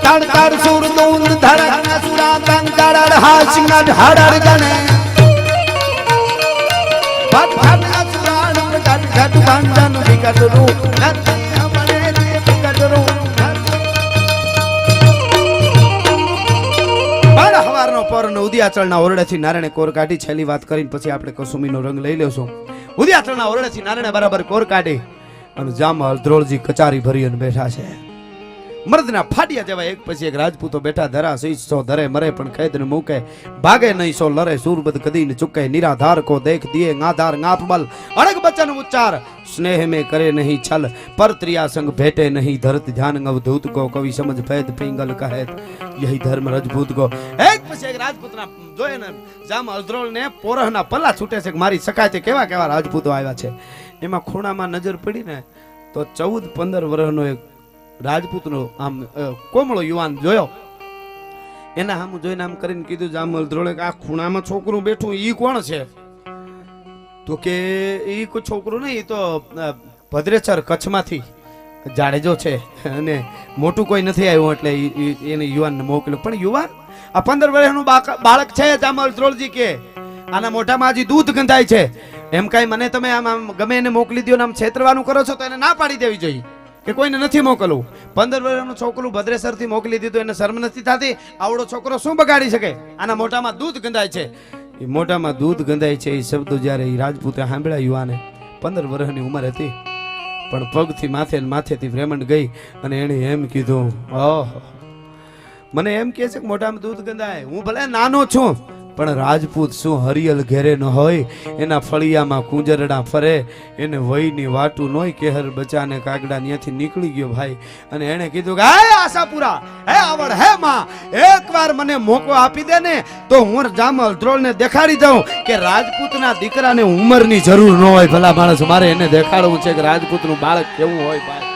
તડ તડ સુર દૂન ધડક સુરા તંગ કડડ હાસિંગડ હડડ ગણે ભટ ભટ સુરાણ ગટ ગટ બંધન વિકટ રૂપ નથી અમરે વિકટ રૂપ. ઉદયાચળના ઓરડેથી નારાયણે કોર કાઢી. છેલ્લી વાત કરીને પછી આપણે કસુમીનો રંગ લઈ લેશું. ઉદયાચળના ઓરડેથી નારાયણે બરાબર કોર કાઢી અને જામા હળદ્રોળજી કચારી ભરી અને બેઠા છે. મર્દના ફાડિયા જેવા એક પછી એક રાજપૂતો બેઠા. ધરા શીશ સો ધરે મરે પણ ખેદ ને મૂકે, ભાગે નહીં સો લરે સુરબદ કદી ને ચુકે, નિરાધાર કો દેખ દિએ ગાધાર ગાપબલ, અડગ બચન ઉચ્ચાર સ્નેહ में करे नहीं छल, पर त्रिया संग भेटे नहीं धरत ध्यान अवधूत को, कवि समझ भेद पिंगल कहे यही धर्म रजपूत को. એક પછી એક રાજપૂતના જોયે ને જામ હળદ્રોળ ને પોરહના પલ્લા છૂટે છે કે મારી સકાય કેવા કેવા રાજપૂતો આવ્યા છે. એમાં ખૂણામાં નજર પડી ને તો 14-15 વર્ષનો એક રાજપૂતનો આમ કોમળો યુવાન જોયો. એના સામું જોઈને આમ કરીને કીધું જામ હળદ્રોળે કે આ ખૂણામાં છોકરું બેઠું ઈ કોણ છે? તો કે ઈ કોઈ છોકરું નહીં, ઈ તો ભદ્રેસર કચ્છમાંથી જાડેજો છે અને મોટું કોઈ નથી આવ્યું એટલે એને યુવાનને મોકલ્યો. પણ યુવાન આ 15 વર્ષનું બાળક છે જામ હળદ્રોળજી કે આના મોઢામાં હજી દૂધ ગંધાય છે. એમ કઈ મને તમે આમ ગમે એને મોકલી દો ને આમ છેતરવાનું કરો છો તો એને ના પાડી દેવી જોઈએ કે કોઈને નથી મોકલવું. 15 વર્ષનું છોકરું ભદ્રેસર થી મોકલી દીધું, એને શરમ નથી થતી? આવડો છોકરો શું બગાડી શકે? આના મોઢામાં દૂધ ગંધાય છે. એ મોઢામાં દૂધ ગંધાય છે એ શબ્દો જ્યારે એ રાજપૂતે સાંભળ્યા, યુવાને 15 વર્ષની ઉંમર હતી પણ પગથી માથે માથેથી ભ્રેમંડ ગઈ અને એને એમ કીધું, ઓહ મને એમ કહે છે કે મોઢામાં દૂધ ગંધાય. હું ભલે નાનો છું પણ રાજપૂત શું હરિયલ ઘેરે ન હોય? એના ફળિયામાં કુંજરડા ફરે, એને વયની વાટું નોય કેહર બચાને કાગડા ત્યાંથી નીકળી ગયો ભાઈ. અને એને કીધું કે હે આશાપુરા, હે આવડ, હે માં, એકવાર મને મોકો આપી દે ને તો હું જામ હળદ્રોળને દેખાડી દઉં કે રાજપૂતના દીકરાને ઉંમરની જરૂર ન હોય. ભલા માણસ, મારે એને દેખાડવું છે કે રાજપૂતનું બાળક કેવું હોય ભાઈ.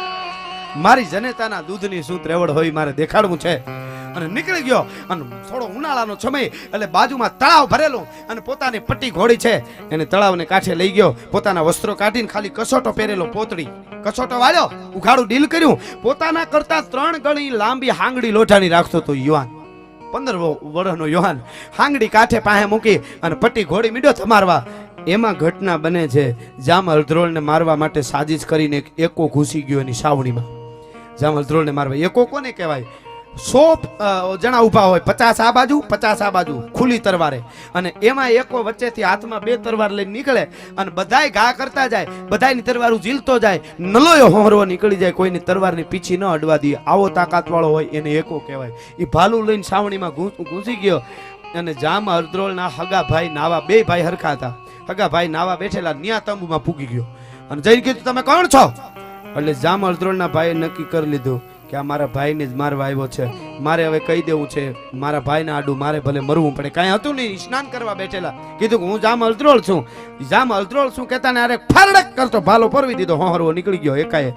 મારી જનેતાના દૂધની શું ત્રેવડ હોય મારે દેખાડવું છે. અને નીકળી ગયો અને થોડો ઉનાળાનો સમય એટલે બાજુમાં તળાવ ભરેલું અને પોતાની પટ્ટી ઘોડી છે એને તળાવને કાંઠે લઈ ગયો. પોતાના વસ્ત્રો કાઢીને ખાલી કસોટો પહેરેલો, પોતડી કસોટો વાળ્યો, ઉઘાડું ડીલ કર્યું. પોતાના કરતા 3 ગણી લાંબી હાંગડી લોઢાની રાખતો તો યુવાન, 15 વર્ષનો યુવાન હાંગડી કાંઠે પાસે મૂકી અને પટ્ટી ઘોડી મીડો થમારવા. એમાં ઘટના બને છે જામ હળદ્રોળને મારવા માટે સાજિશ કરીને એકો ઘૂસી ગયો એની સાવણીમાં. જામ અલદ્રોળને મારવા. એકો કોને કહેવાય? 100 જણા ઊભા હોય, 50 આ બાજુ 50 આ બાજુ ખુલ્લી તરવારે, અને એમાં એકો વચ્ચેથી હાથમાં 2 તરવાર લઈને નીકળે અને બધાય ઘા કરતા જાય, બધાયની તરવારો ઝીલતો જાય, નલોયો હોહરવો નીકળી જાય, કોઈની તરવારની પીછી ન અડવા દે. આવો તાકાત વાળો હોય એને એકો કહેવાય. એ ભાલું લઈને સાવણીમાં ઘૂસી ગયો અને જામ અલદ્રોળના હગા ભાઈ નાવા, 2 ભાઈ હરખા હતા, હગા ભાઈ નાવા બેઠેલા ન્યા તંબુમાં પૂગી ગયો અને જઈને કીધું તમે કોણ છો? એટલે જામ અલદ્રોળના ભાઈએ નક્કી કરી લીધું કે આ મારા ભાઈને જ મારવા આવ્યો છે, મારે હવે કહી દેવું છે, મારા ભાઈને આડું મારે ભલે મરવું પડે. કાંઈ હતું નહીં, સ્નાન કરવા બેઠેલા. કીધું કે હું જામ અલદ્રોળ છું. જામ અલદ્રોળ છું કહેતા ને અરે ફરડક કરતો ભાલો પરવી દીધો, હોહરવો નીકળી ગયો એકાએ.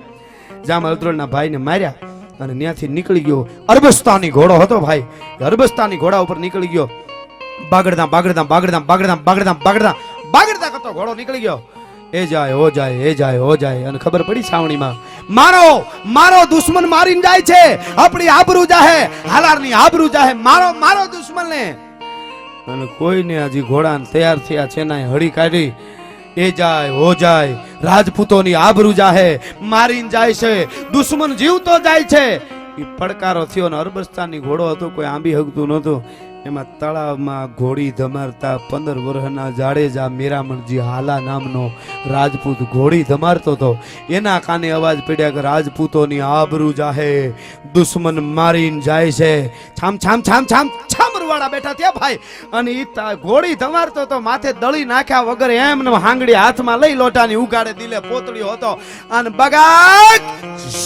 જામ અલદ્રોળના ભાઈને માર્યા અને ત્યાંથી નીકળી ગયો. અરબસ્તાની ઘોડો હતો ભાઈ, અરબસ્તાની ઘોડા ઉપર નીકળી ગયો. બાગડતા બાગડતા બાગડતા બાગડતા બાગડતા બાગડતા બાગડતા કરતો ઘોડો નીકળી ગયો. એ જાય હો જાય, એ જાય હો જાય. અને ખબર પડી સાવણીમાં, મારો મારો દુશ્મન મારીને જાય છે, આપણી આબરૂ જાહે, હાલારની આબરૂ જાહે, મારો મારો દુશ્મનને. અને કોઈને હજી ઘોડાને તૈયાર થયા છે ના હળી કાઢી. એ જાય હો જાય, રાજપૂતોની આબરૂ જાહે, મારીને જાય છે, દુશ્મન જીવતો જાય છે. એ પડકારો થયો ને અરબસ્તાની ઘોડો હતો, કોઈ આંબી હગતું નહોતું. એમાં તળાવમાં ઘોડી ધમારતા 15 વર્ષના જાડેજા મેરામણજી હાલા નામનો રાજપૂત ઘોડી ધમારતો હતો. એના કાને અવાજ પડ્યા કે રાજપૂતોની આબરૂ જાહે, દુશ્મન મારીને જાય છે. છામ છામ છામ છામ છામરવાળા બેઠા થયા ભાઈ. અને ઈ ઘોડી ધમારતો તો માથે દળી નાખ્યા વગર એમને હાંગડી હાથમાં લઈ લોટાની ઉગાડે દિલે પોતળ્યો હતો અને બગાક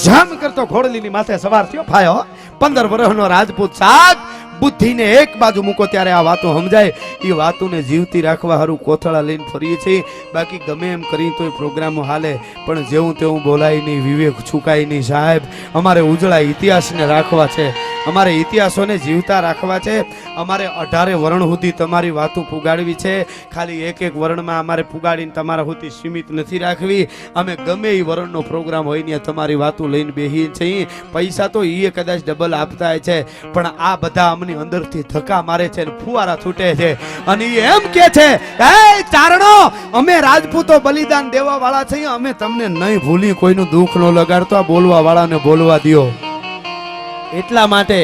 જામ કરતો ઘોડલીની માથે સવાર થયો ભાઈ. 15 વર્ષનો રાજપૂત સાત બુદ્ધિને એક બાજુ મૂકો ત્યારે આ વાતો સમજાય. એ વાતોને જીવતી રાખવા હારું કોથળા લઈને ફરીએ છીએ. બાકી ગમે એમ કરી તો પ્રોગ્રામો હાલે, પણ જેવું તેવું બોલાય નહીં, વિવેક છુકાય નહીં સાહેબ. અમારે ઉજળા ઇતિહાસને રાખવા છે, અમારે ઇતિહાસોને જીવતા રાખવા છે. અમારે 18 વર્ણ સુધી તમારી વાતો પુગાડવી છે. ખાલી એક વર્ણમાં અમારે પુગાડીને તમારા સુધી સીમિત નથી રાખવી. અમે ગમે એ વર્ણનો પ્રોગ્રામ હોય ને તમારી વાતો લઈને બેહીએ છીએ. પૈસા તો એ કદાચ ડબલ આપતા હોય છે, પણ આ બધા અમને અંદરથી ધક્કા મારે છે, ફુવારા છૂટે છે અને એમ કે છે, એ ચારણો, અમે રાજપૂતો બલિદાન દેવા વાળા છીએ, અમે તમને નહીં ભૂલી કોઈનું દુઃખ ન લગાડતો, બોલવા વાળાને બોલવા દો. એટલા માટે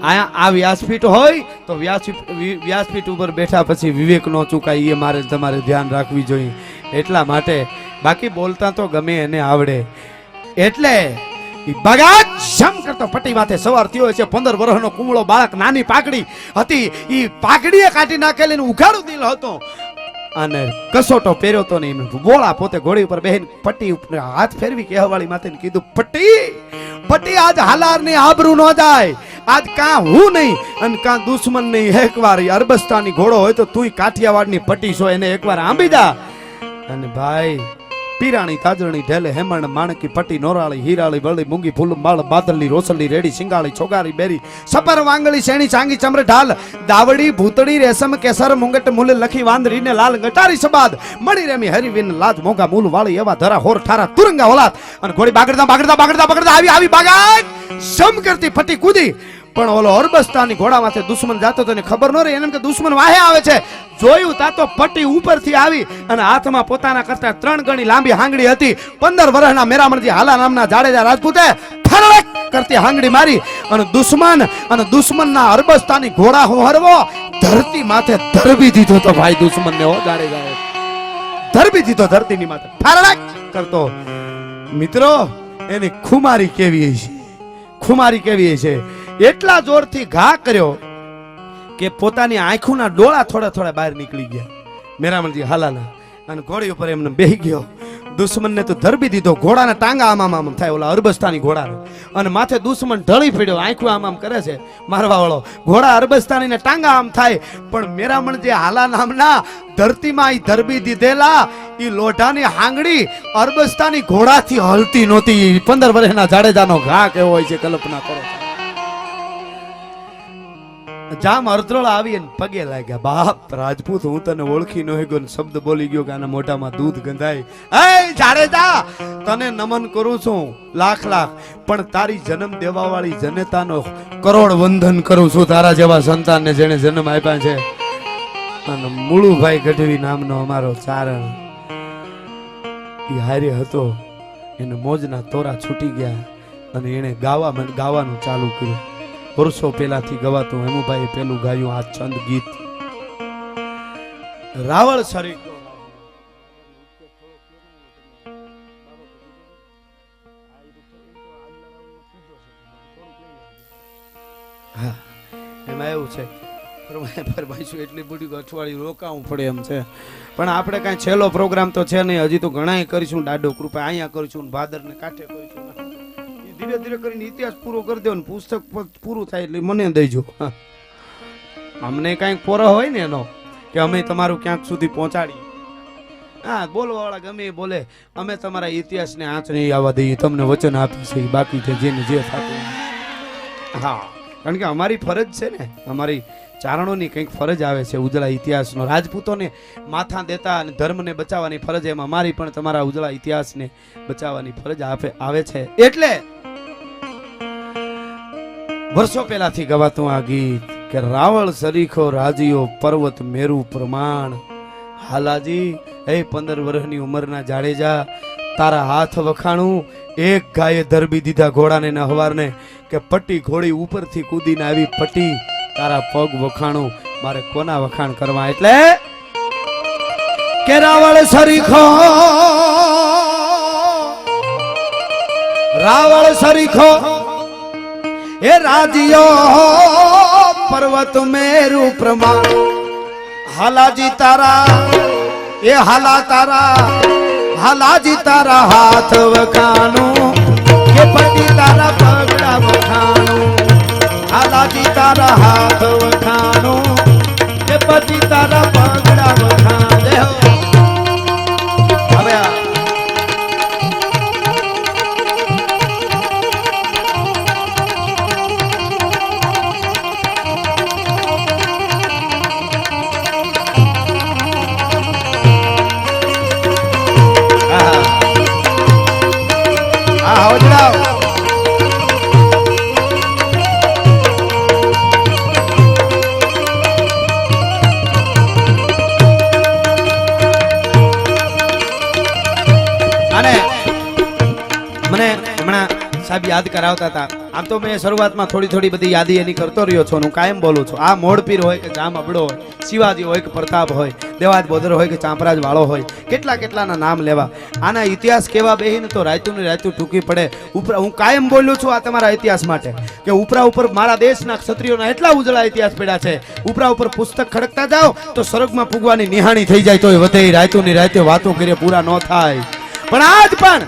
આ વ્યાસપીઠ હોય તો વ્યાસપીઠ ઉપર બેઠા પછી વિવેક નો ચૂકાય, એ મારે તમારે ધ્યાન રાખવી જોઈએ. એટલા માટે બાકી બોલતા તો ગમે એને આવડે. એટલે બગાડ શમ કરતો પટ્ટી માથે સવાર થયો છે. 15 વર્ષનો કુમળો બાળક, નાની પાકડી હતી, ઈ પાકડીએ કાઢી નાખેલી ઉઘાડું દિલ હતો અને કસોટો પહેર્યો તો નહીં. બોળા પોતે ઘોડી ઉપર બેહીને પટ્ટી ઉપર હાથ ફેરવી કહેવાળી માથે કીધું, પટ્ટી આજ હાલારની આબરૂ ન જાય, આજ કાં હું નહીં અને કાં દુશ્મન નહીં. એકવાર અરબસ્તાની ઘોડો હોય તો તું કાઠિયાવાડની પટ્ટી છો, એને એકવાર આંબી જા. અને ભાઈ પીરાણી તાજરણી ઢેલે હેમણ માણકી પટ્ટી નોરાળી હીરાળી વળી મૂંગી ફૂલ માળ બાદલની રોસલી રેડી સિંગાળી છોગારી બેરી સપર વાંગળી શેણી ચાંગી ચમરે ઢાલ દાવડી ભૂતડી રેશમ કેસર મુંગટ મૂલ લખી વાંદરીને લાલ ગટારી સબાદ મળી રેમી હરીવિન લાજ મોગા મૂલ વાળી એવા ધરા હોર ઠારા તુરંગા ઓલાત અને ઘોડી બાગડતા બાગડતા બાગડતા બાગડતા આવી બાગાડ સમ કરતી ફટી કૂદી. પણ ઓલો અરબસ્તાની ઘોડામાંથી દુશ્મન જાતો તો એને ખબર ન રહી, એને કે દુશ્મન વાહે આવે છે. જોયું તાતો પટ્ટી ઉપરથી આવી અને હાથમાં પોતાના કરતા 3 ગણી લાંબી હાંગડી હતી. 15 વર્ષના મેરામણજી હાલા નામના જાડેજા રાજપૂતે ફરડક કરતી હાંગડી મારી અને દુશ્મનના અરબસ્તાની ઘોડા હોહરવો ધરતી માથે ધરબી દીધો તો ભાઈ. દુશ્મનને હો જાડેજાએ ધરબી દીધો ધરતીની માથે ફરડક કરતો. મિત્રો એની ખુમારી કેવી છે, ખુમારી કેવી છે. એટલા જોરથી ઘા કર્યો કે પોતાની આંખોના ડોળા થોડા થોડા બહાર નીકળી ગયા મેરામણજી હાલાના. અને ઘોડી ઉપર એમને બેહી ગયો. દુશ્મનને તો ધરબી દીધો. ઘોડાના ટાંગા આમ થાય, ઓલા અરબસ્તાની ઘોડાનો, અને માથે દુશ્મન ઢળી પડ્યો, આંખો આમ કરે છે મારવા વાળો. ઘોડા અરબસ્તાનીને ટાંગા આમ થાય, પણ મેરામણજી હાલા નામના ધરતીમાં ઈ ધરબી દીધેલા ઈ લોઢાની હાંગડી અરબસ્તાની ઘોડાથી હલતી નહોતી. 15 વર્ષના જાડેજાનો ઘા કેવો હોય છે કલ્પના કરો. જામ અર્ધરોળ આવી અને પગે લાગ્યા, બાપ રાજપૂત હું તને ઓળખી ન ગયો. શબ્દ બોલી ગયો કે આના મોઢામાં દૂધ ગંધાય. એ જાડેજા, તને નમન કરું છું લાખ લાખ, પણ તારી જન્મ દેવા વાળી જનતાનો કરોડ વંદન કરું છું, તારા જેવા સંતાનને જેને જન્મ આપ્યા છે. અને મુળુભાઈ ગઢવી નામનો અમારો ચારણ એ હારે હતો, એને મોજના તોરા છૂટી ગયા. અને એણે ગાવાનું ચાલુ કર્યું. વર્ષો પહેલાથી ગવાતું હેમુભાઈએ પેલું ગાયું આ ચંદ ગીત. રાવળ સરીખો હા એમાં એવું છે ફરમાઈશું એટલી બધી અઠવાડિયું રોકાવું પડે એમ છે. પણ આપણે કાંઈ છેલ્લો પ્રોગ્રામ તો છે નહીં, હજી તો ઘણા કરીશું. દાડો કૃપા અહીંયા કરીશું, ભાદર ને કાંઠે કરીશું. ધીરે ધીરે કરીને ઇતિહાસ પૂરો કરી દો ને પુસ્તક પૂરું થાય એટલે મને દઈજો. અમને કાંઈક પોરો હોય ને એનો કે અમે તમારું ક્યાંક સુધી પહોંચાડીએ. હા બોલવા વાળા ગમે એ બોલે, અમે તમારા ઇતિહાસને આંચ નહીં આવવા દઈએ, તમને વચન આપી છે. બાકી છે જેને જે થતું. હા કારણ કે અમારી ફરજ છે ને, અમારી ચારણોની કંઈક ફરજ આવે છે ઉજળા ઇતિહાસનો. રાજપૂતોને માથા દેતા અને ધર્મને બચાવવાની ફરજ, એમ અમારી પણ તમારા ઉજળા ઇતિહાસને બચાવવાની ફરજ આવે છે. એટલે વર્ષો પહેલાથી ગવાતું આ ગીત કે રાવળ સરીખો રાજીઓ પર્વત મેરુ પ્રમાણ. હાલાજી એ 15 વર્ષની ઉંમરના જાડેજા, તારા હાથ વખાણું. એક ગાયે ધરબી દીધા ઘોડાને ના હવારને કે પટ્ટી ઘોડી ઉપરથી કૂદીને આવી પટ્ટી. તારા પગ વખાણું, મારે કોના વખાણ કરવા? એટલે કે રાવળ સરીખો, રાવળ સરીખો એ રાજીઓ પર્વત મેરુ પ્રમાણ. હાલાજી તારા એ હાલા તારા, હાલાજી તારા હાથ વખાણું કે પટી તારા પગડા વખાણું. હાલાજી તારા હાથ વખાણું કે પટી તારા પગડા વખાણ. હવે સાહેબ યાદ કરાવતા હતા. આમ તો મેં શરૂઆતમાં થોડી બધી યાદી એની કરતો રહ્યો છું. હું કાયમ બોલું છું. આ મોડપીર હોય કે જામ અબડો હોય, શિવાજી હોય કે પ્રતાપ હોય, દેવાજ બોદર હોય કે ચાંપરાજ વાળો હોય, કેટલાના નામ લેવા. આના ઇતિહાસ કેવા બેહીને તો રાયતું ટૂંકી પડે. હું કાયમ બોલું છું આ તમારા ઇતિહાસ માટે કે ઉપરા ઉપર મારા દેશના ક્ષત્રિયોના એટલા ઉજળા ઇતિહાસ પડ્યા છે. ઉપરા ઉપર પુસ્તક ખડકતા જાઓ તો સ્વર્ગમાં પૂગવાની નિહાણી થઈ જાય તો વધે. રાયતુંની રાયતે વાતો કરીએ પૂરા ન થાય. પણ આજ પણ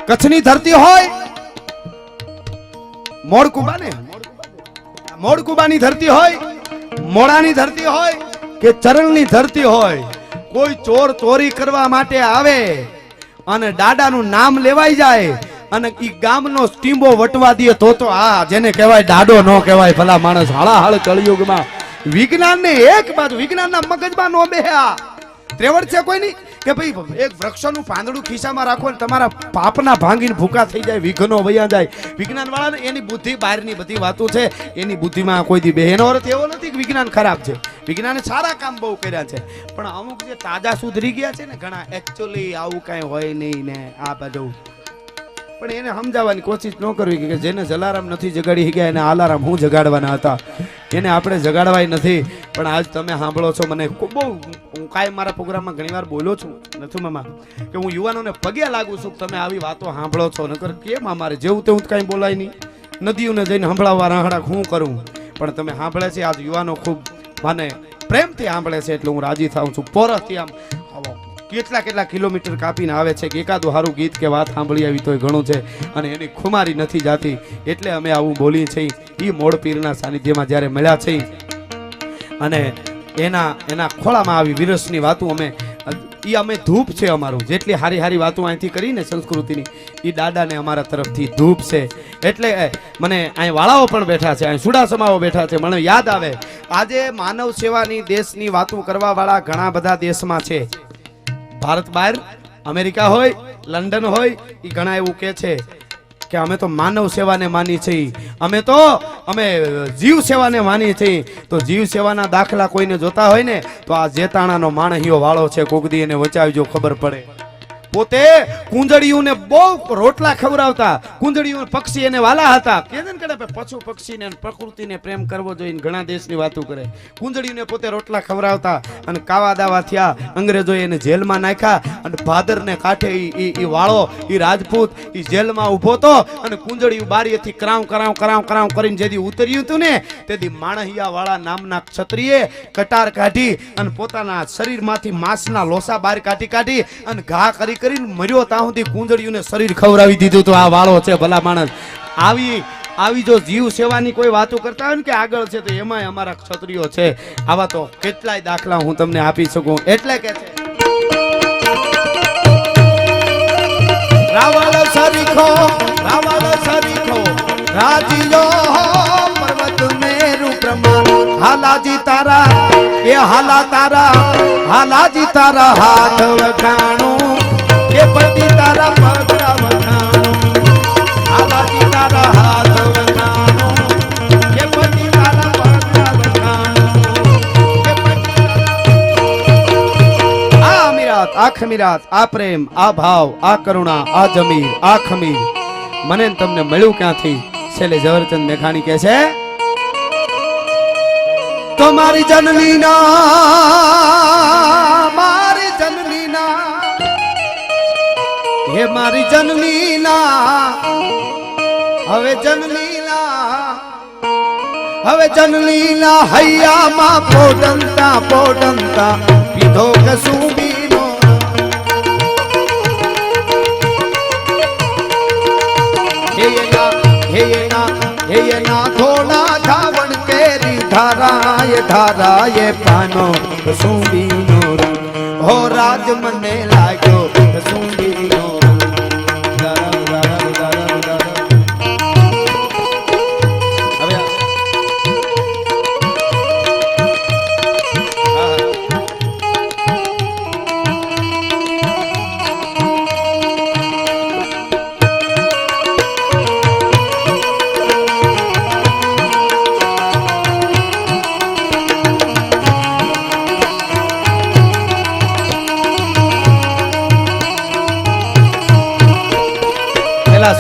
કચ્છની ધરતી હોય, મોડકુબાની ધરતી હોય, મોડાની ધરતી હોય કે ચરણની ધરતી હોય, કોઈ ચોર ચોરી કરવા માટે આવે અને દાદાનું નામ લેવાઈ જાય અને ઈ ગામનો સ્ટીમ્બો વટવા દે તો આ જેને કહેવાય દાડો ન કહેવાય. ભલા માણસ હાળાહાળ કળિયુગમાં વિજ્ઞાનને એક બાજુ, વિજ્ઞાનના મગજમાં નો બેહ્યા. ત્રેવડ છે કોઈ નહીં કે ભાઈ એક વૃક્ષનું પાંદડું ખિસ્સામાં રાખો ને તમારા પાપના ભાંગીને ભૂકા થઈ જાય, વિઘ્નો વયા જાય. વિજ્ઞાન વાળાને એની બુદ્ધિ બહારની બધી વાતો છે, એની બુદ્ધિમાં કોઈ દી બેહેનો અર્થ એવો નથી કે વિજ્ઞાન ખરાબ છે. વિજ્ઞાને સારા કામ બહુ કર્યા છે, પણ અમુક જે તાજા સુધરી ગયા છે ને ઘણા, એકચ્યુઅલી આવું કાંઈ હોય નહીં ને આ બધું. પણ એને સમજાવવાની કોશિશ ન કરવી કે જેને જલારામ નથી જગાડી ગયા એને આલારામ હું જગાડવાના હતા, એને આપણે જગાડવાય નથી. પણ આજ તમે સાંભળો છો, મને બહુ, હું કાંઈ મારા પ્રોગ્રામમાં ઘણીવાર બોલ્યો છું નથી મામા કે હું યુવાનોને પગે લાગુ છું તમે આવી વાતો સાંભળો છો. નકર કેમ અમારે જેવું તેવું કાંઈ બોલાય નહીં. નદીઓને જઈને સંભળાવવા રાહડા હું કરું, પણ તમે સાંભળે છે આજ યુવાનો ખૂબ મને પ્રેમથી સાંભળે છે એટલે હું રાજી થાઉં છું. પોરસથી આમ કેટલા કિલોમીટર કાપીને આવે છે કે એકાદું સારું ગીત કે વાત સાંભળી આવી તોય ઘણું છે, અને એની ખુમારી નથી જાતી. એટલે અમે આવું બોલીએ છીએ. એ મોડ પીરના સાનિધ્યમાં જ્યારે મળ્યા છે અને એના ખોળામાં આવી વિરસની વાતો અમે ધૂપ છે અમારું. જેટલી હારી વાતો અહીંથી કરીને સંસ્કૃતિની એ દાદાને અમારા તરફથી ધૂપ છે. એટલે મને અહીં વાળાઓ પણ બેઠા છે, અહીં સુડાસમાઓ બેઠા છે. મને યાદ આવે આજે માનવ સેવાની દેશની વાતો કરવા વાળા ઘણા બધા દેશમાં છે. ભારત બહાર અમેરિકા હોય, લંડન હોય, એ ઘણા એવું કે છે કે અમે તો માનવ સેવાને માની છીએ, અમે જીવ સેવાને માની છીએ. તો જીવ સેવાના દાખલા કોઈને જોતા હોય ને તો આ જેતાણાનો માણહિયો વાળો છે, કોકદી એને વચાવજો ખબર પડે. પોતે કુંજળીઓને બહુ રોટલા ખવડાવતા. કુંજળીઓ પક્ષી એને વાલા હતા. કે ને કે પશુ પક્ષીને પ્રકૃતિને પ્રેમ કરવો જોઈએ. ઘણા દેશની વાતો કરે. કુંજળીઓને પોતે રોટલા ખવડાવતા અને કાવા દાવા થયા. અંગ્રેજોએ એને જેલમાં નાખ્યા અને ભાદરને કાંઠે ઈ વાળો ઈ રાજપૂત ઈ જેલમાં ઊભો તો અને કુંજળીઓ બારીએથી કરાવ કરાવ કરાવ કરાવ કરીને જેથી ઉતર્યું હતું ને તેથી માણહિયા વાળા નામના ક્ષત્રિયે કટાર કાઢી અને પોતાના શરીરમાંથી માંસના લોસા બહાર કાઢી અને ઘા કરી કરીને મર્યો ત્યાં સુધી કુંજળીઓને શરીર ખવડાવી દીધું. તો આ વાળો છે ભલા માણસ. આવી જો જીવ સેવાની કોઈ વાતો કરતા હોય ને કે આગળ છે તો એમાંય અમારા ક્ષત્રિયો છે. આવા તો કેટલાય દાખલા હું તમને આપી શકું. એટલે કે છે રાવળ સરીખો રાજીલો પર્વત મેરુ પ્રમાણ હાલાજી તારા એ હાલાજી તારા હાથ વખાણું એ પતિ તારા પગલા વખાણું હાલાજી તારા હાથ વખાણું એ પતિ તારા પગલા વખાણું આ અમીરાત આ ખમીરાત આ પ્રેમ આ ભાવ આ કરુણા આ જમીર આ ખમીર મને તમને મળ્યું ક્યાંથી? છેલ્લે ઝવેરચંદ મેઘાણી કહે છે તો મારી જનનીના હે મારી જનનીના હવે જનનીના હૈયામાં પોડંતા પીધો કસુંબીનો હેયના થોડા ધાવણ કેરી ધારાએ પાનો કસુંબીનો હો રાજ મને લાગ્યો કસુંબીનો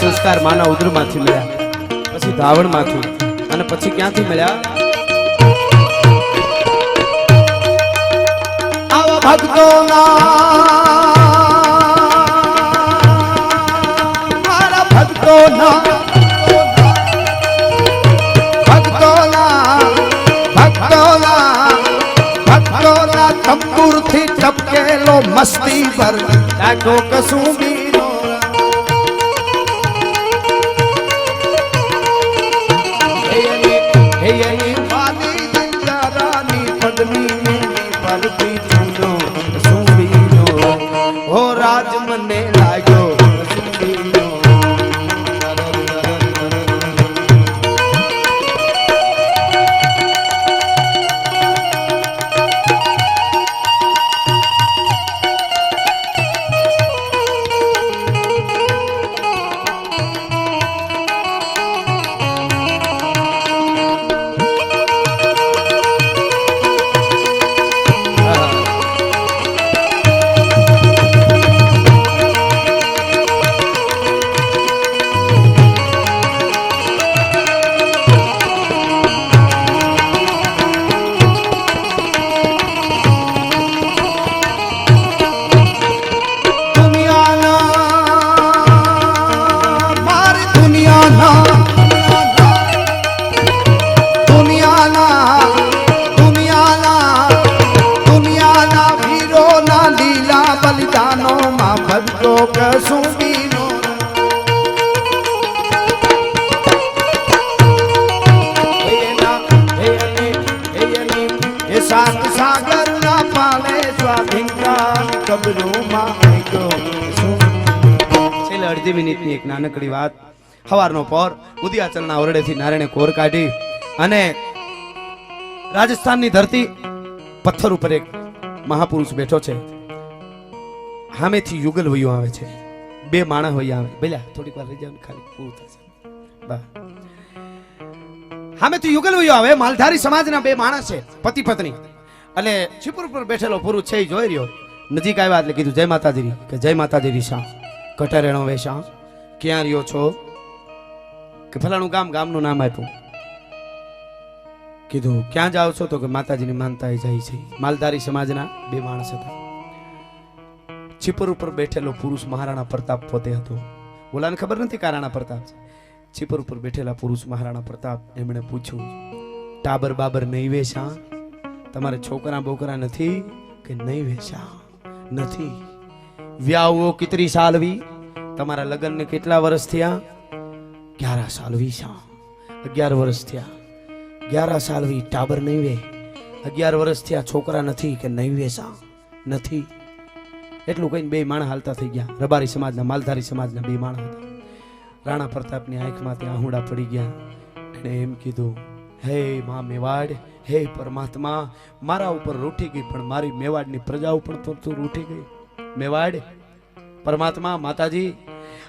સંસ્કાર માના ઉદર માંથી મળ્યા, પછી ધાવણ માંથી, અને પછી ક્યાંથી મળ્યા? આવા ભક્તોના તંબુરથી ટપકેલો મસ્તી પર ડાકો કસુંબી રાજ મને લાગ્યો અડધી મિનિટની એક નાનકડી વાત. સવારનો પોર ઉદયાચલના ઓરડેથી નારાયણે કોર કાઢી અને રાજસ્થાનની ધરતી પથ્થર ઉપર એક મહાપુરુષ બેઠો છે. સામેથી યુગલ વયો આવે છે. બે માણસ વયો આવે. ભલા થોડીક વાર રહી જાવ, ખાલી પૂરું થશે. સામેથી યુગલ વયો આવે. માલધારી સમાજના બે માણસ છે, પતિ પત્ની. અને છીપુર પર બેઠેલો પુરુષ છે એ જોઈ રહ્યો. નજીક આવ્યા એટલે કીધું જય માતાજી કે જય માતાજી રીસા કટારેણો વેશા ક્યાં રહ્યો છો કે ફલાણું ગામનું નામ આપ્યું કીધું ક્યાં જાઓ છો તો કે માતાજીની માનતા જાય છે માલધારી સમાજના બે માણસ હતા છીપર ઉપર બેઠેલો પુરુષ મહારાણા પ્રતાપ પોતે હતો ઓલાને ખબર નથી કે રાણા પ્રતાપ છે છીપર ઉપર બેઠેલા પુરુષ મહારાણા પ્રતાપ એમણે પૂછ્યું ટાબર બાબર નહીં વેશા તમારે છોકરા બોકરા નથી કે નહીં વેશા નથી વ્યાવો કિતરી સાલવી તમારા લગ્નને કેટલા વર્ષ થયા 11 સાલ વીસા 11 વર્ષ થયા 11 સાલ વી ટાબર નહીં વે 11 વર્ષ થયા છોકરા નથી કે નહીં વેશા નથી એટલું કહીને બે માણસ હાલતા થઈ ગયા રબારી સમાજના માલધારી સમાજના બે માણસ હતા રાણા પ્રતાપની આંખમાંથી આહુડા પડી ગયા એને એમ કીધું હે મા મેવાડ હે પરમાત્મા મારા ઉપર રૂઠી ગઈ પણ મારી મેવાડની પ્રજા ઉપર તું રૂઠી ગઈ મેવાડ પરમાત્મા માતાજી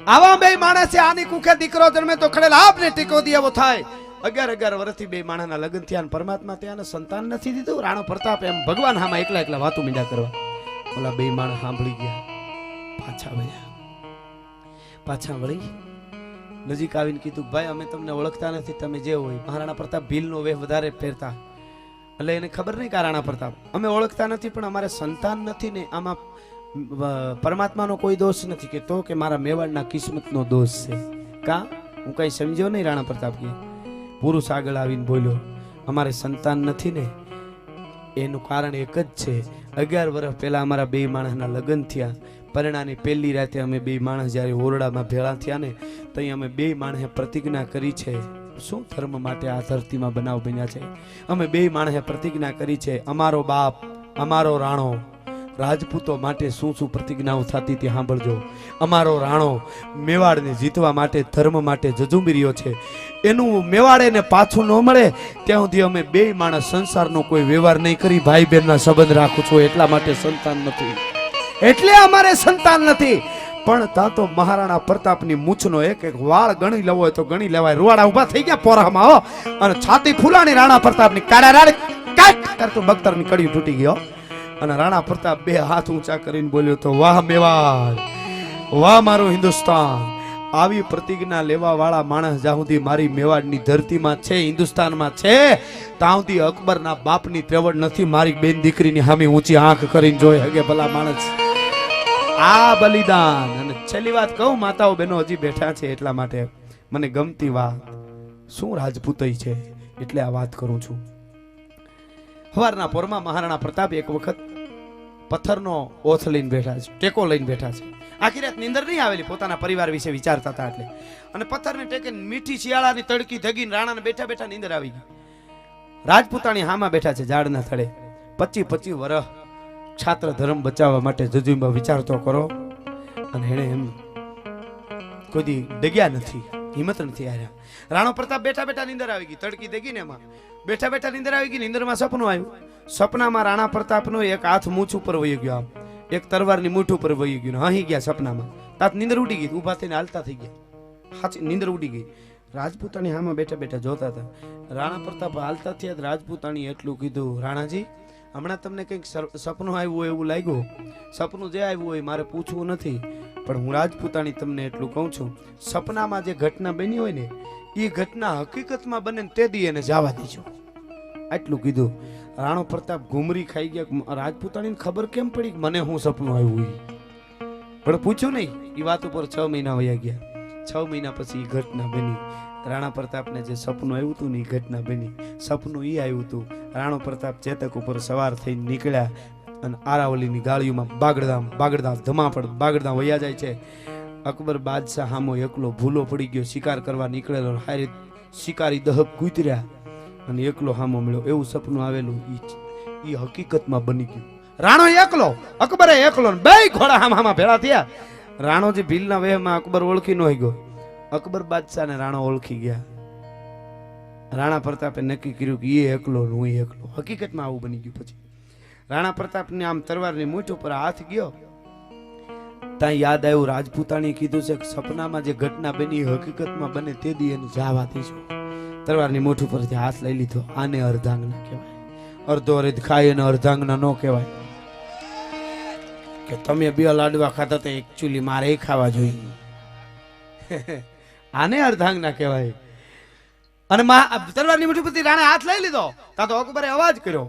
આવા બે માણસે આની કુખે દીકરો જન્મે તો ખડેલ આપને ટીકો દેવો થાય 11 વર્ષથી બે માણસના લગ્ન થયા પરમાત્મા ત્યાં સંતાન નથી દીધું રાણો પ્રતાપ એમ ભગવાન હામાં એકલા વાતો મીંડા કરવા ઓલા બે માણસ સાંભળી ગયા પાછા વળી નજીક આવીને કીધું ભાઈ અમે તમને ઓળખતા નથી તમે જે હોય મહારાણા પ્રતાપ ભીલનો વેહ વધારે પહેરતા એટલે એને ખબર નહીં કે રાણા પ્રતાપ અમે ઓળખતા નથી પણ અમારે સંતાન નથી ને આમાં પરમાત્માનો કોઈ દોષ નથી કે તો કે મારા મેવાડના કિસ્મતનો દોષ છે કા હું કઈ સમજ્યો નહીં રાણા પ્રતાપ કે પુરુષ આગળ આવીને બોલ્યો અમારે સંતાન નથી ને એનું કારણ એક જ છે 11 વર્ષ પહેલા અમારા બે માણસના લગ્ન થયા પરણાની પહેલી રાતે અમે બે માણસ જ્યારે ઓરડામાં ભેળા થયા ને ત્યાં અમે બે માણસે પ્રતિજ્ઞા કરી છે શું ધર્મ માટે આ ધરતીમાં બનાવ બન્યા છે અમે બે માણસે પ્રતિજ્ઞા કરી છે અમારો બાપ અમારો રાણો રાજપૂતો માટે શું પ્રતિજ્ઞાઓ થતી તે સાંભળજો અમારો રાણો મેવાડને જીતવા માટે ધર્મ માટે જજુમી રહ્યો છે એનું મેવાડેને પાછું ન મળે ત્યાં સુધી અમે બે માણસ સંસારનો કોઈ વ્યવહાર નહીં કરી ભાઈ બહેનના સંબંધ રાખું છું એટલા માટે સંતાન નથી એટલે અમારે સંતાન નથી પણ તા તો મહારાણા પ્રતાપની મૂછનો એક વાળ ગણી લેવો હોય તો ગણી લેવાય રૂવાડા ઉભા થઈ ગયા પોરામાં હો અને છાતી ફૂલાની રાણા પ્રતાપની કાળા રાડ કાટ કરતું બખ્તરની કડી તૂટી ગયો અને રાણા પ્રતાપ બે હાથ ઊંચા કરીને બોલ્યો તો વાહ મેવાડ વાહ મારું હિન્દુસ્તાન આવી પ્રતિજ્ઞા લેવા વાળા માણસ જ્યાં સુધી મારી મેવાડની ધરતીમાં છે હિન્દુસ્તાનમાં છે ત્યાં સુધી અકબરના બાપની ત્રેવડ નથી મારી બેન દીકરીની હામી ઊંચી આંખ કરીને જોઈ હગે ભલા માણસ આ બલિદાન અને છેલ્લી વાત કહું માતાઓ બહેનો હજી બેઠા છે એટલા માટે મને ગમતી વાત શું રાજપૂતઈ છે એટલે આ વાત કરું છું સવારના પોરમાં મહારાણા પ્રતાપ એક વખત પથ્થરનો ઓથ લઈને બેઠા છે ટેકો લઈને બેઠા છે આખી રાત નીંદર નહીં આવેલી પોતાના પરિવાર વિશે વિચારતા હતા એટલે અને પથ્થરને ટેકે મીઠી શિયાળાની તડકી ધગીને રાણાને બેઠા બેઠા નીંદર આવી ગઈ રાજપૂતાણી હામાં બેઠા છે ઝાડના થડે 25 વર્ષ છાત્ર ધર્મ બચાવવા માટે જજુમાં વિચારતો કરો અને એને એમ કોઈ દી ડગ્યા નથી હિંમત નથી આવ્યા રાણો પ્રતાપ બેઠા બેઠા નીંદર આવી ગઈ તડકી દેગીને એમાં બેઠા બેઠા નીંદર આવી ગઈ નીંદરમાં સપનું આવ્યું સપનામાં રાણા પ્રતાપનો એક હાથ મૂછ ઉપર વહી ગયો આમ એક તરવારની મૂઠ ઉપર વહી ગયું અહીં ગયા સપનામાં તાત નીંદર ઉડી ગઈ ઊભા થઈને હાલતા થઈ ગયા સાચી નીંદર ઉડી ગઈ રાજપૂતાણી હામાં બેઠા બેઠા જોતા હતા રાણા પ્રતાપ હાલતા થયા રાજપૂતાણી એટલું કીધું રાણાજી હમણાં તમને કંઈક સપનું આવ્યું હોય એવું લાગ્યું સપનું જે આવ્યું હોય મારે પૂછવું નથી પણ હું રાજપૂતાણી તમને એટલું કહું છું સપનામાં જે ઘટના બની હોય ને એ ઘટના હકીકતમાં બને તે દી એને જવા દેજો આટલું કીધું રાણો પ્રતાપ ઘુમરી ખાઈ ગયા રાજપૂતાણીને ખબર કેમ પડી કે મને હું સપનું આવ્યું પણ પૂછ્યું નહીં એ વાત ઉપર 6 મહિના વયા ગયા 6 મહિના પછી એ ઘટના બની રાણા પ્રતાપને જે સપનું આવ્યું હતું ને એ ઘટના બની સપનું એ આવ્યું હતું રાણો પ્રતાપ ચેતક ઉપર સવાર થઈને નીકળ્યા અને આરાવલીની ગાળીઓમાં બાગડદામ ધમાપડ બાગડદામ વયા જાય છે અકબર બાદશાહ હામો એકલો ભૂલો પડી ગયો શિકાર કરવા નીકળેલો હારે શિકારી દહક કૂતર્યા અને એકલો હામો મળ્યો એવું સપનું આવેલું એ હકીકતમાં બની ગયું રાણો એકલો અકબરે એકલો બે ઘોડા હામા ભેળા થયા રાણોજી ભીલના વેહમાં અકબર ઓળખી ન ગયો અકબર બાદશાહ ને રાણો ઓળખી ગયા રાણા પ્રતાપે નક્કી કર્યું કે એ એકલો હું એકલો હકીકતમાં આવું બની ગયું પછી રાણા પ્રતાપને આમ તરવારની મૂઠ ઉપર હાથ ગયો ત્યાં યાદ આવ્યું રાજપૂતાણીએ કીધું છે કે સપનામાં જે ઘટના બની હકીકતમાં બને તે દી એને જવા દેજો તરવારની મૂઠ ઉપરથી હાથ લઈ લીધો આને અર્ધાંગના કહેવાય અર્ધો અર્ધ ખાય અને અર્ધાંગના ન કહેવાય કે તમે બે લાડવા ખાતા તો એકચ્યુઅલી મારે ખાવા જોઈએ. આને અર્ધાંગના કહેવાય. અને તલવારની મુઠ્ઠી પરથી રાણે હાથ લઈ લીધો. તા તો અકબરે અવાજ કર્યો,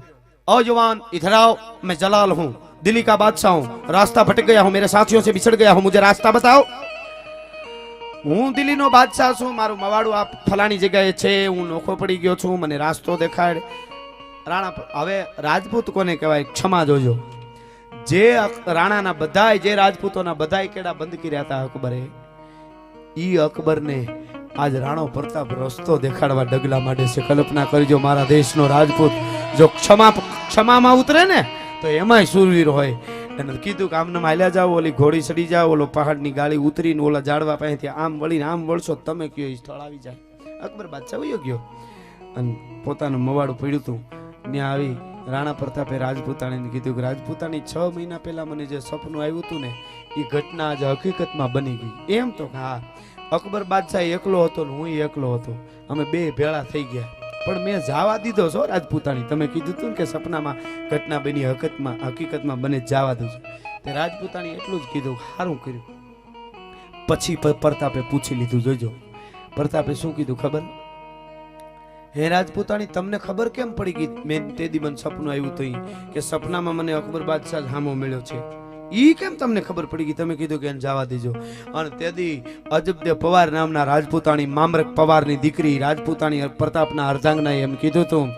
ओ जवान इधर आओ, मैं जलाल हूँ, दिल्ली का बादशाह हूँ, रास्ता भटक गया हूँ, मेरे साथियों से बिछड़ गया हूँ, मुझे रास्ता बताओ. હું દિલ્હીનો બાદશાહ છું, મારું મવાડું આ ફલાણી જગ્યાએ છે, હું નોખો પડી ગયો છું, મને રાસ્તો દેખાડ. રાણા હવે રાજપૂત કોને કહેવાય? ક્ષમા જોજો. જે રાણાના બધાય, જે રાજપૂતોના બધાય કેડા બંધ કર્યા હતા અકબરે, ઈ અકબરને આજ રાણો પ્રતાપ રસ્તો દેખાડવા ડગલા માંડે છે. કલ્પના કરજો, મારા દેશનો રાજપૂત જો ક્ષમામાં ઉતરે ને તો એમાંય સુરવીર હોય. એને કીધું કે આમને હાલ્યા જાઓ, ઓલી ઘોડી ચડી જાઓ, ઓલો પહાડની ગાળી ઉતરીને ઓલા ઝાડવા પાસેથી આમ વળીને આમ વળશો, તમે કયો એ સ્થળ આવી જાય. અકબર બાદશાહ વયો ગયો અને પોતાનું મવાડું પડ્યું હતું ત્યાં આવી રાણા પ્રતાપે રાજપૂતાણીને કીધું કે રાજપૂતાણી 6 મહિના પહેલા મને જે સપનું આવ્યું હતું ને એ ઘટના આજે હકીકતમાં બની ગઈ. એમ તો હા, અકબર બાદશાહ એકલો હતો ને હું એકલો હતો, અમે બે ભેળા થઈ ગયા, પણ મેં જવા દીધો છો રાજપૂતાણી. તમે કીધું હતું ને કે સપનામાં ઘટના બની હકીકતમાં બને જવા દઉં છું. તે રાજપૂતાણી એટલું જ કીધું, સારું કર્યું. પછી પ્રતાપે પૂછી લીધું. જોજો પ્રતાપે શું કીધું ખબર? હે રાજપૂતાણી, તમને ખબર કેમ પડી ગઈ? મેં તે દી મને સપનું આવ્યું હતું કે સપનામાં મને અકબર બાદશાહ હામો મળ્યો છે, ઈ કેમ તમને ખબર પડી ગઈ? તમે કીધું કે એને જવા દેજો. અને તેદી અજબદે પવાર નામના રાજપૂતાણી, મામરક પવારની દીકરી રાજપૂતાણી પ્રતાપના અર્ધાંગનાએ એમ કીધું હતું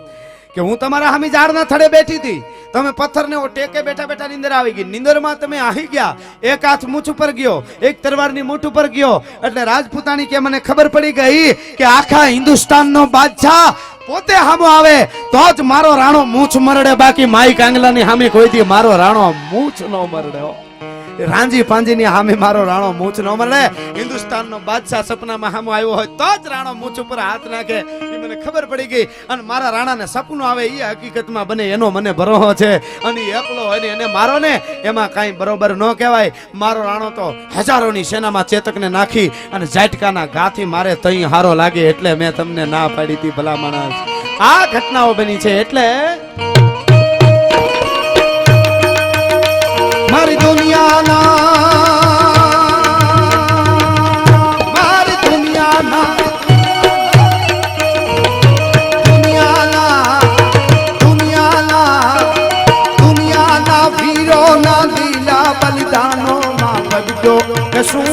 કે હું તમારા હામી ઝાડના થડે બેઠી હતી, તમે પથ્થરને ટેકે બેઠા બેઠા નીંદર આવી ગઈ, નીંદરમાં તમે આહી ગયા, એક હાથ મૂછ ઉપર ગયો, એક તરવારની મૂઠ ઉપર ગયો. એટલે રાજપૂતાણી કે મને ખબર પડી ગઈ કે આખા હિન્દુસ્તાનનો બાદશાહ પોતે હામો આવે તો જ મારો રાણો મૂછ મરડે, બાકી માઈ કાંગલાની હામે કોઈથી મારો રાણો મૂછ ન મરડે. રાંજી પાંજીની હામે મારો રાણો મૂછ ન મરડે. હિન્દુસ્તાનનો બાદશાહ સપનામાં હામો આવ્યો હોય તો જ રાણો મૂછ ઉપર હાથ નાખે, એ મને ખબર પડી ગઈ. અને મારા રાણાને સપનું આવે એ હકીકતમાં બને એનો મને ભરોસો છે. અને એકલો હોય ને એને મારો ને એમાં કાંઈ બરોબર ન કહેવાય. મારો રાણો તો હજારોની સેનામાં ચેતકને નાખી અને ઝાટકાના ગાથી મારે તઈ હારો લાગે એટલે મેં તમને ના પાડી હતી. ભલા માણસ, આ ઘટનાઓ બની છે. એટલે મારી દુનિયાના વીરોના લીલા બલિદાનો માં ભગજો શું